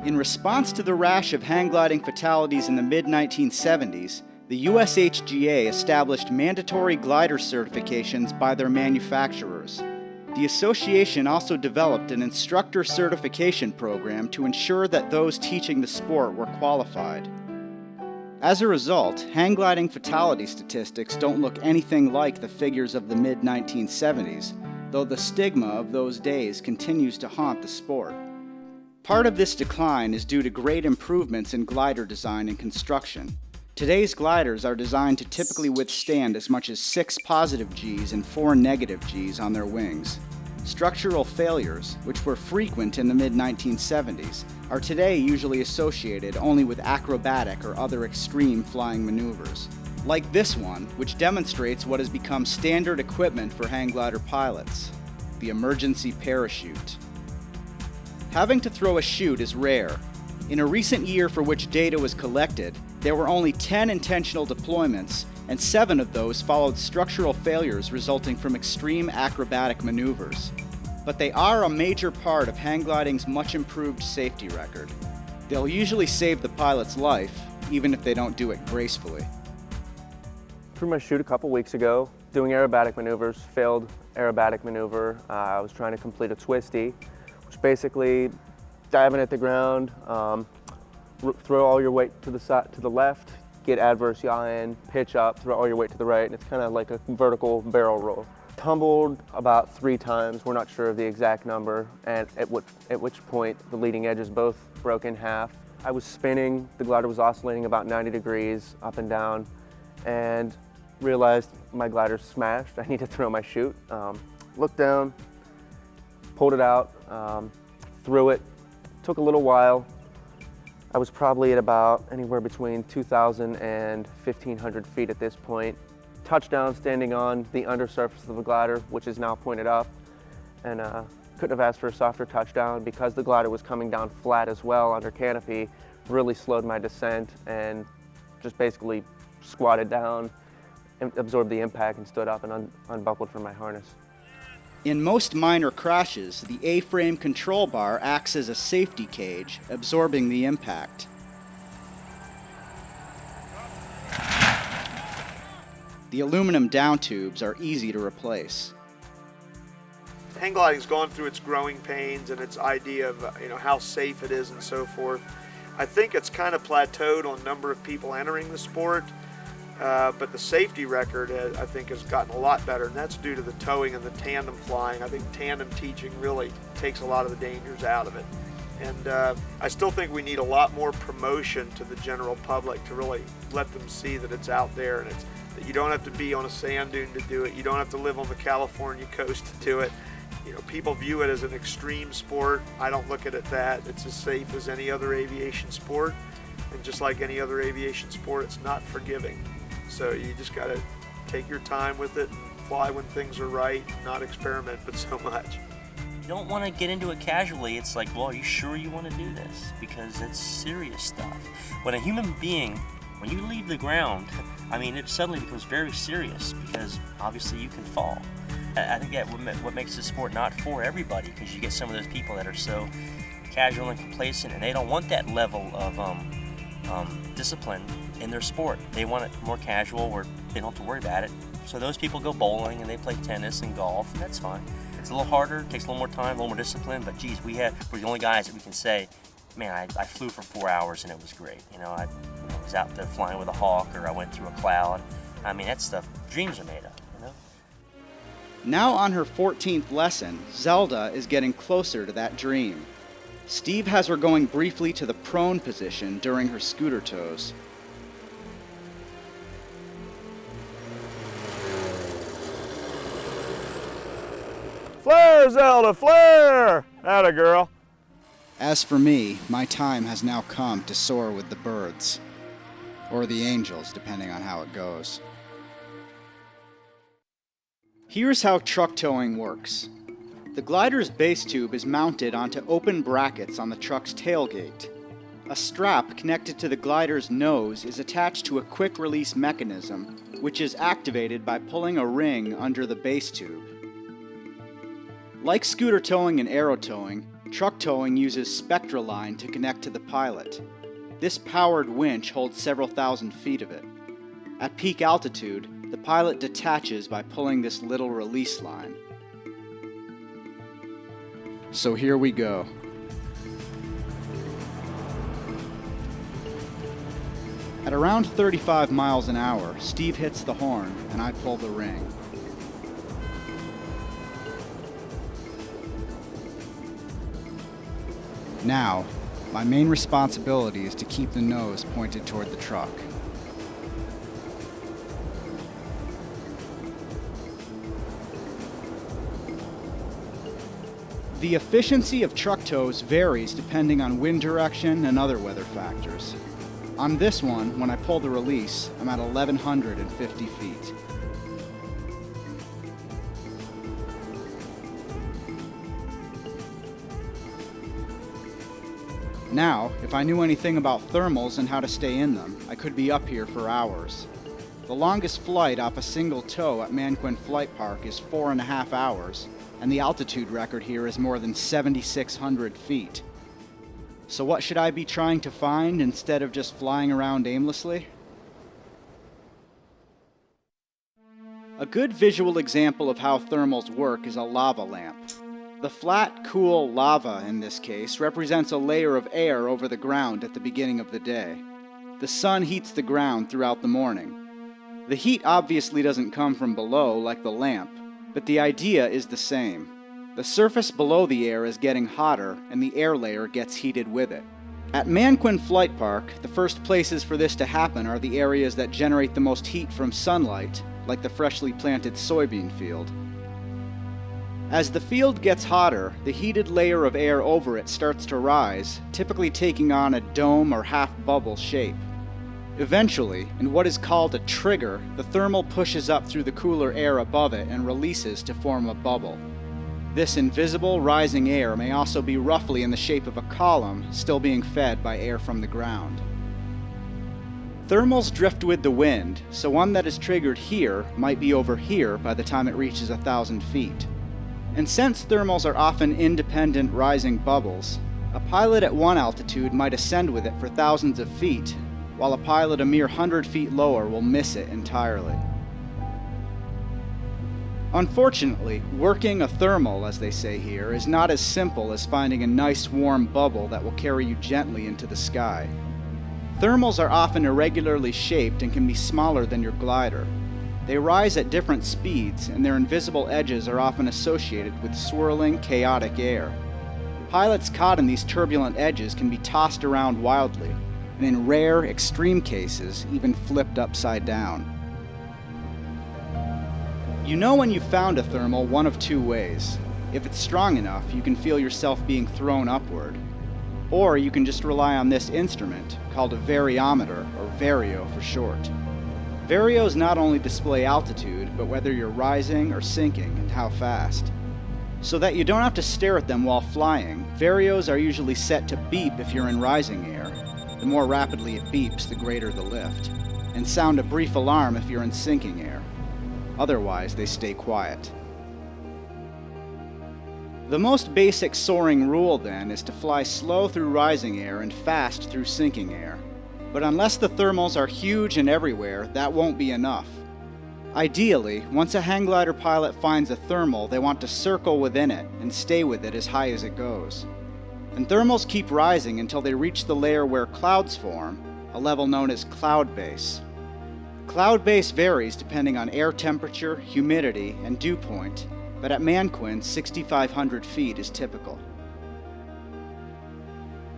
In response to the rash of hang gliding fatalities in the mid-1970s, the USHGA established mandatory glider certifications by their manufacturers. The association also developed an instructor certification program to ensure that those teaching the sport were qualified. As a result, hang gliding fatality statistics don't look anything like the figures of the mid-1970s, though the stigma of those days continues to haunt the sport. Part of this decline is due to great improvements in glider design and construction. Today's gliders are designed to typically withstand as much as 6 positive Gs and 4 negative Gs on their wings. Structural failures, which were frequent in the mid-1970s, are today usually associated only with acrobatic or other extreme flying maneuvers. Like this one, which demonstrates what has become standard equipment for hang glider pilots, the emergency parachute. Having to throw a chute is rare. In a recent year for which data was collected, there were only 10 intentional deployments, and 7 of those followed structural failures resulting from extreme acrobatic maneuvers. But they are a major part of hang gliding's much improved safety record. They'll usually save the pilot's life, even if they don't do it gracefully. Threw my chute a couple weeks ago, doing aerobatic maneuvers, failed aerobatic maneuver. I was trying to complete a twisty, which basically diving at the ground, throw all your weight to the side, to the left, get adverse yaw in, pitch up, throw all your weight to the right, and it's kind of like a vertical barrel roll. Tumbled about 3 times, we're not sure of the exact number, and at which point the leading edges both broke in half. I was spinning, the glider was oscillating about 90 degrees up and down, and realized my glider's smashed. I need to throw my chute. Looked down, pulled it out, threw it. Took a little while. I was probably at about anywhere between 2,000 and 1,500 feet at this point. Touchdown standing on the undersurface of the glider, which is now pointed up, and couldn't have asked for a softer touchdown because the glider was coming down flat as well under canopy. Really slowed my descent and just basically squatted down and absorbed the impact and stood up and unbuckled from my harness. In most minor crashes, the A-frame control bar acts as a safety cage, absorbing the impact. The aluminum down tubes are easy to replace. Hang gliding's gone through its growing pains and its idea of how safe it is and so forth. I think it's kind of plateaued on number of people entering the sport, but the safety record I think has gotten a lot better, and that's due to the towing and the tandem flying. I think tandem teaching really takes a lot of the dangers out of it. And I still think we need a lot more promotion to the general public to really let them see that it's out there, and that you don't have to be on a sand dune to do it. You don't have to live on the California coast to do it. People view it as an extreme sport. I don't look at it that. It's as safe as any other aviation sport. And just like any other aviation sport, it's not forgiving. So you just got to take your time with it and fly when things are right, not experiment but so much. You don't want to get into it casually. It's like, well, are you sure you want to do this? Because it's serious stuff. When a human being, when you leave the ground, I mean, it suddenly becomes very serious because obviously you can fall. I think that what makes this sport not for everybody, because you get some of those people that are so casual and complacent, and they don't want that level of discipline in their sport. They want it more casual where they don't have to worry about it. So those people go bowling and they play tennis and golf, and that's fine. It's a little harder, takes a little more time, a little more discipline, but geez, we're the only guys that we can say, man, I flew for 4 hours and it was great. I was out there flying with a hawk, or I went through a cloud. I mean, that stuff dreams are made of, Now on her 14th lesson, Zelda is getting closer to that dream. Steve has her going briefly to the prone position during her scooter toes. Flare, Zelda, flare! Atta girl. As for me, my time has now come to soar with the birds. Or the angels, depending on how it goes. Here's how truck towing works. The glider's base tube is mounted onto open brackets on the truck's tailgate. A strap connected to the glider's nose is attached to a quick-release mechanism, which is activated by pulling a ring under the base tube. Like scooter towing and aero towing, truck towing uses spectra line to connect to the pilot. This powered winch holds several thousand feet of it. At peak altitude, the pilot detaches by pulling this little release line. So here we go. At around 35 miles an hour, Steve hits the horn and I pull the ring. Now, my main responsibility is to keep the nose pointed toward the truck. The efficiency of truck tows varies depending on wind direction and other weather factors. On this one, when I pull the release, I'm at 1,150 feet. Now, if I knew anything about thermals and how to stay in them, I could be up here for hours. The longest flight off a single tow at Manquin Flight Park is 4.5 hours, and the altitude record here is more than 7,600 feet. So what should I be trying to find instead of just flying around aimlessly? A good visual example of how thermals work is a lava lamp. The flat, cool lava, in this case, represents a layer of air over the ground at the beginning of the day. The sun heats the ground throughout the morning. The heat obviously doesn't come from below like the lamp, but the idea is the same. The surface below the air is getting hotter, and the air layer gets heated with it. At Manquin Flight Park, the first places for this to happen are the areas that generate the most heat from sunlight, like the freshly planted soybean field. As the field gets hotter, the heated layer of air over it starts to rise, typically taking on a dome or half-bubble shape. Eventually, in what is called a trigger, the thermal pushes up through the cooler air above it and releases to form a bubble. This invisible rising air may also be roughly in the shape of a column, still being fed by air from the ground. Thermals drift with the wind, so one that is triggered here might be over here by the time it reaches 1,000 feet. And since thermals are often independent rising bubbles, a pilot at one altitude might ascend with it for thousands of feet, while a pilot a mere 100 feet lower will miss it entirely. Unfortunately, working a thermal, as they say here, is not as simple as finding a nice warm bubble that will carry you gently into the sky. Thermals are often irregularly shaped and can be smaller than your glider. They rise at different speeds, and their invisible edges are often associated with swirling, chaotic air. Pilots caught in these turbulent edges can be tossed around wildly, and in rare, extreme cases, even flipped upside down. You know when you've found a thermal one of two ways. If it's strong enough, you can feel yourself being thrown upward. Or you can just rely on this instrument, called a variometer, or vario for short. Varios not only display altitude, but whether you're rising or sinking and how fast. So that you don't have to stare at them while flying, varios are usually set to beep if you're in rising air. The more rapidly it beeps, the greater the lift, and sound a brief alarm if you're in sinking air. Otherwise, they stay quiet. The most basic soaring rule, then, is to fly slow through rising air and fast through sinking air. But unless the thermals are huge and everywhere, that won't be enough. Ideally, once a hang glider pilot finds a thermal, they want to circle within it and stay with it as high as it goes. And thermals keep rising until they reach the layer where clouds form, a level known as cloud base. Cloud base varies depending on air temperature, humidity, and dew point, but at Manquin, 6,500 feet is typical.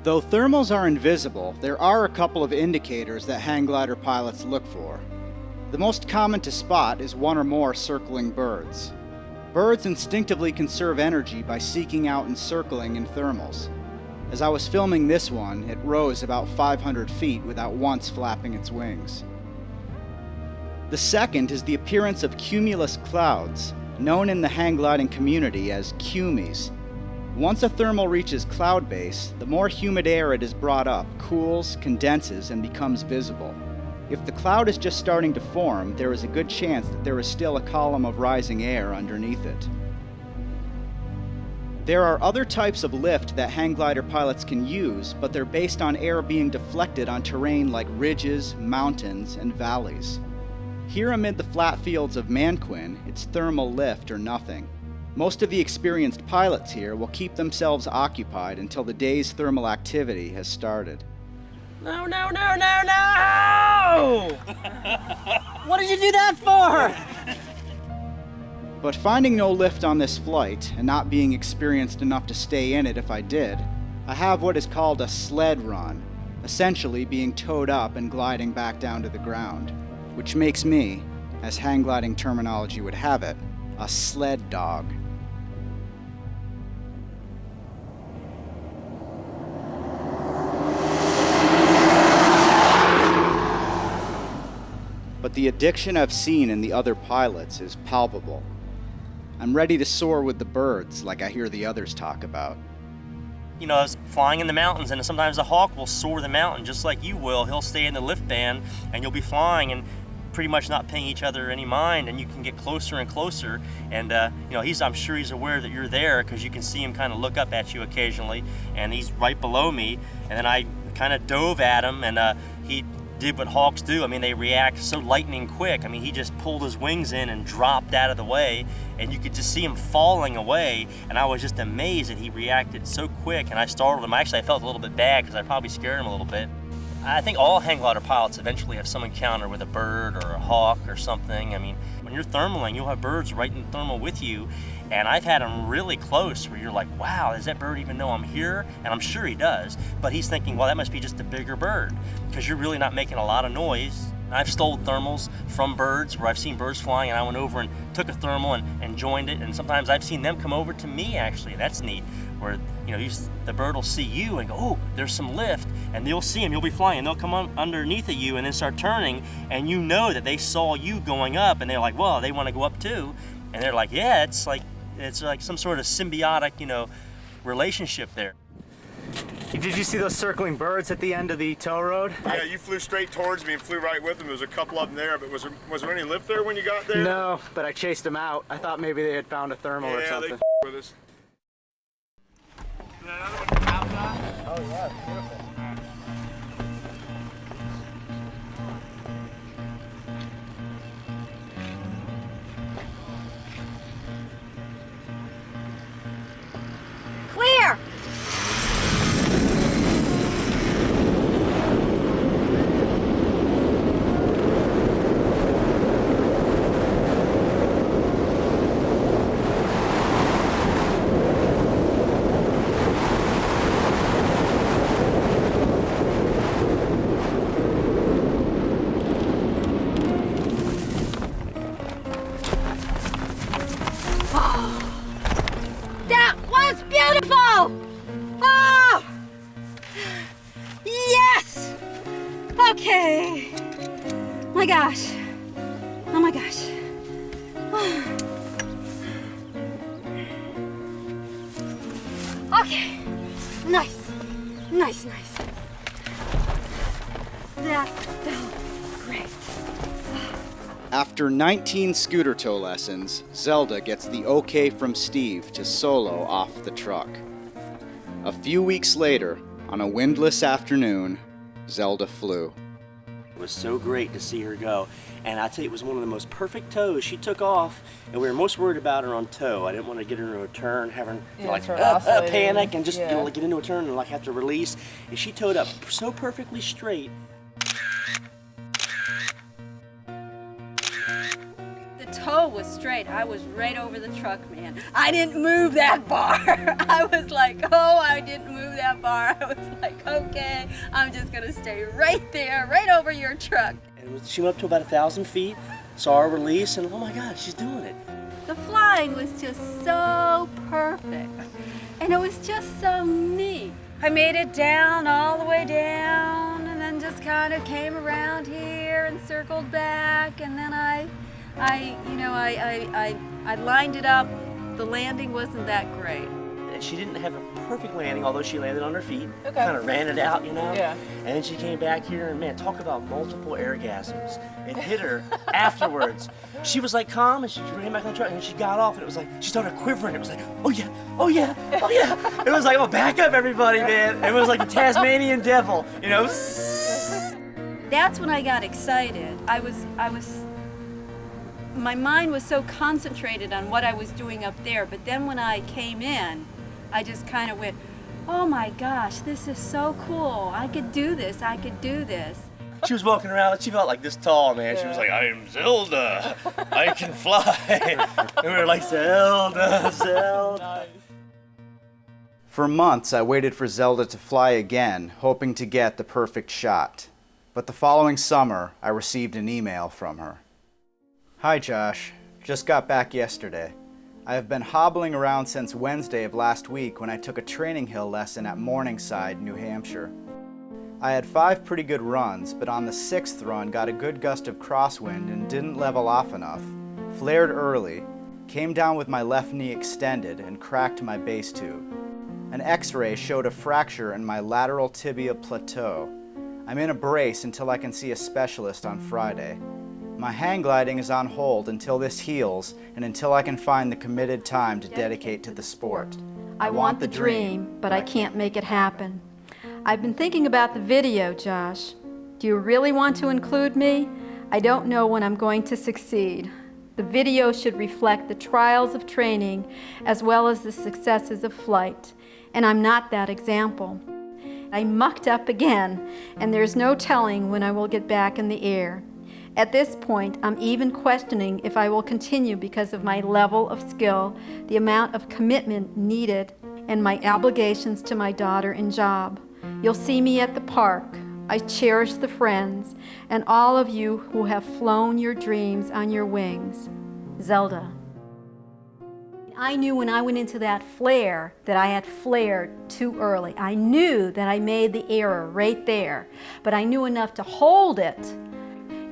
Though thermals are invisible, there are a couple of indicators that hang glider pilots look for. The most common to spot is one or more circling birds. Birds instinctively conserve energy by seeking out and circling in thermals. As I was filming this one, it rose about 500 feet without once flapping its wings. The second is the appearance of cumulus clouds, known in the hang gliding community as cumies. Once a thermal reaches cloud base, the more humid air it is brought up cools, condenses, and becomes visible. If the cloud is just starting to form, there is a good chance that there is still a column of rising air underneath it. There are other types of lift that hang glider pilots can use, but they're based on air being deflected on terrain like ridges, mountains, and valleys. Here amid the flat fields of Manquin, it's thermal lift or nothing. Most of the experienced pilots here will keep themselves occupied until the day's thermal activity has started. No, no, no, no, no! What did you do that for? But finding no lift on this flight, and not being experienced enough to stay in it if I did, I have what is called a sled run, essentially being towed up and gliding back down to the ground, which makes me, as hang gliding terminology would have it, a sled dog. But the addiction I've seen in the other pilots is palpable. I'm ready to soar with the birds like I hear the others talk about. You know, I was flying in the mountains, and sometimes a hawk will soar the mountain just like you will. He'll stay in the lift band, and you'll be flying and pretty much not paying each other any mind, and you can get closer and closer. And you know, I'm sure he's aware that you're there because you can see him kind of look up at you occasionally. And he's right below me, and then I kind of dove at him, and he did what hawks do. I mean, they react so lightning quick. I mean, he just pulled his wings in and dropped out of the way, and you could just see him falling away, and I was just amazed that he reacted so quick, and I startled him. Actually, I felt a little bit bad because I probably scared him a little bit. I think all hang glider pilots eventually have some encounter with a bird or a hawk or something. I mean, when you're thermaling, you'll have birds right in thermal with you, and I've had them really close where you're like, wow, does that bird even know I'm here? And I'm sure he does, but he's thinking, well, that must be just a bigger bird because you're really not making a lot of noise. I've stolen thermals from birds where I've seen birds flying, and I went over and took a thermal and joined it, and sometimes I've seen them come over to me, actually. That's neat, where you know the bird will see you and go, oh, there's some lift, and you'll see them, you'll be flying, and they'll come underneath of you and then start turning, and you know that they saw you going up, and they're like, well, they want to go up too, and they're like, yeah, it's like some sort of symbiotic, you know, relationship there. Did you see those circling birds at the end of the tow road? Yeah, you flew straight towards me and flew right with them. There was a couple of them there, but was there any lift there when you got there? No, but I chased them out. I thought maybe they had found a thermal or something. Yeah, they with us. Oh yeah, beautiful. Clear! That was beautiful! Oh! Yes! Okay. My gosh. my gosh. Okay. Nice. Nice, nice. That felt great. After 19 scooter tow lessons, Zelda gets the okay from Steve to solo off the truck. A few weeks later, on a windless afternoon, Zelda flew. It was so great to see her go, and I tell you, it was one of the most perfect tows. She took off, and we were most worried about her on tow. I didn't want to get her into a turn, have her panic, and just like get into a turn and like have to release. And she towed up so perfectly straight. The tow was straight. I was right over the truck, man. I didn't move that bar. I was like, oh, I didn't move that bar. I was like, okay, I'm just gonna stay right there, right over your truck. And she went up to about 1,000 feet, saw her release, and oh my God, she's doing it. The flying was just so perfect, and it was just so neat. I made it down, all the way down, and then just kind of came around here and circled back, and then I lined it up. The landing wasn't that great. And she didn't have a perfect landing, although she landed on her feet. Okay. Kind of ran it out, you know? Yeah. And then she came back here, and man, talk about multiple orgasms. It hit her afterwards. She was like calm, and she ran back on the truck, and then she got off, and it was like, she started quivering. It was like, oh yeah, oh yeah, oh yeah. It was like, oh, back up, everybody, man. It was like the Tasmanian devil, you know? That's when I got excited. My mind was so concentrated on what I was doing up there, but then when I came in, I just kind of went, oh my gosh, this is so cool. I could do this, I could do this. She was walking around, she felt like this tall, man. She was like, I am Zelda, I can fly. And we were like, Zelda, Zelda. For months, I waited for Zelda to fly again, hoping to get the perfect shot. But the following summer, I received an email from her. Hi Josh, just got back yesterday. I have been hobbling around since Wednesday of last week when I took a training hill lesson at Morningside, New Hampshire. I had 5 pretty good runs, but on the 6th run got a good gust of crosswind and didn't level off enough. Flared early, came down with my left knee extended and cracked my base tube. An x-ray showed a fracture in my lateral tibia plateau. I'm in a brace until I can see a specialist on Friday. My hang gliding is on hold until this heals and until I can find the committed time to dedicate to the sport. I want the dream, but I can't make it happen. I've been thinking about the video, Josh. Do you really want to include me? I don't know when I'm going to succeed. The video should reflect the trials of training as well as the successes of flight, and I'm not that example. I mucked up again, and there's no telling when I will get back in the air. At this point, I'm even questioning if I will continue because of my level of skill, the amount of commitment needed, and my obligations to my daughter and job. You'll see me at the park. I cherish the friends and all of you who have flown your dreams on your wings. Zelda. I knew when I went into that flare that I had flared too early. I knew that I made the error right there, but I knew enough to hold it.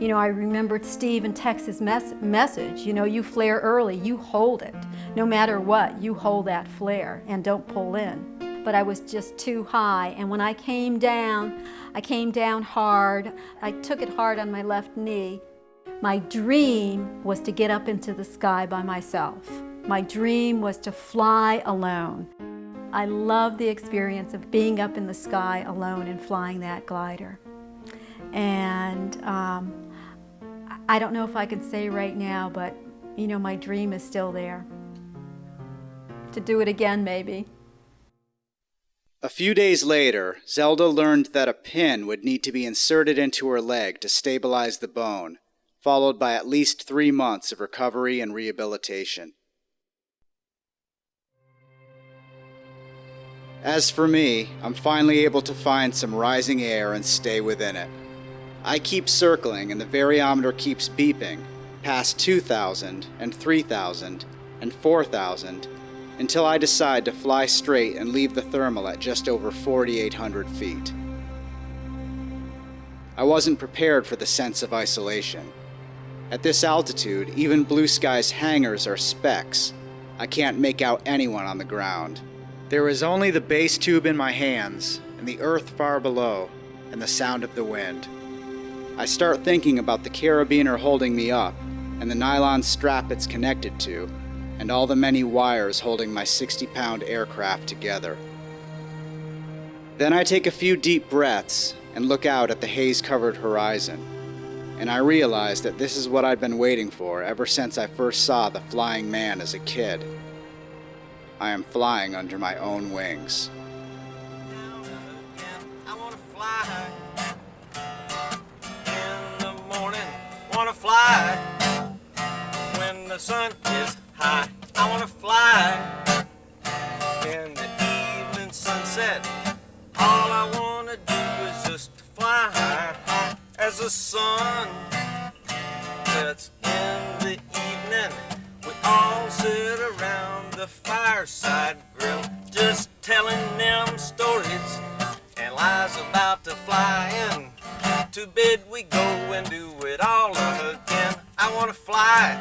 You know, I remembered Steve and Tex's message, you know, you flare early, you hold it. No matter what, you hold that flare and don't pull in. But I was just too high, and when I came down hard. I took it hard on my left knee. My dream was to get up into the sky by myself. My dream was to fly alone. I love the experience of being up in the sky alone and flying that glider. And I don't know if I can say right now, but you know, my dream is still there. To do it again, maybe. A few days later, Zelda learned that a pin would need to be inserted into her leg to stabilize the bone, followed by at least 3 months of recovery and rehabilitation. As for me, I'm finally able to find some rising air and stay within it. I keep circling and the variometer keeps beeping, past 2,000 and 3,000 and 4,000, until I decide to fly straight and leave the thermal at just over 4,800 feet. I wasn't prepared for the sense of isolation. At this altitude, even blue sky's hangars are specks. I can't make out anyone on the ground. There is only the base tube in my hands, and the earth far below, and the sound of the wind. I start thinking about the carabiner holding me up, and the nylon strap it's connected to, and all the many wires holding my 60-pound aircraft together. Then I take a few deep breaths and look out at the haze-covered horizon, and I realize that this is what I've been waiting for ever since I first saw the flying man as a kid. I am flying under my own wings. I wanna fly. In the morning, wanna fly. When the sun is high, I wanna fly. In the evening sunset, all I wanna do is just fly high. As the sun sets in the evening, we all sit around the fireside grill, just telling them stories and lies about to fly in. To bed we go and do it all again. I wanna fly.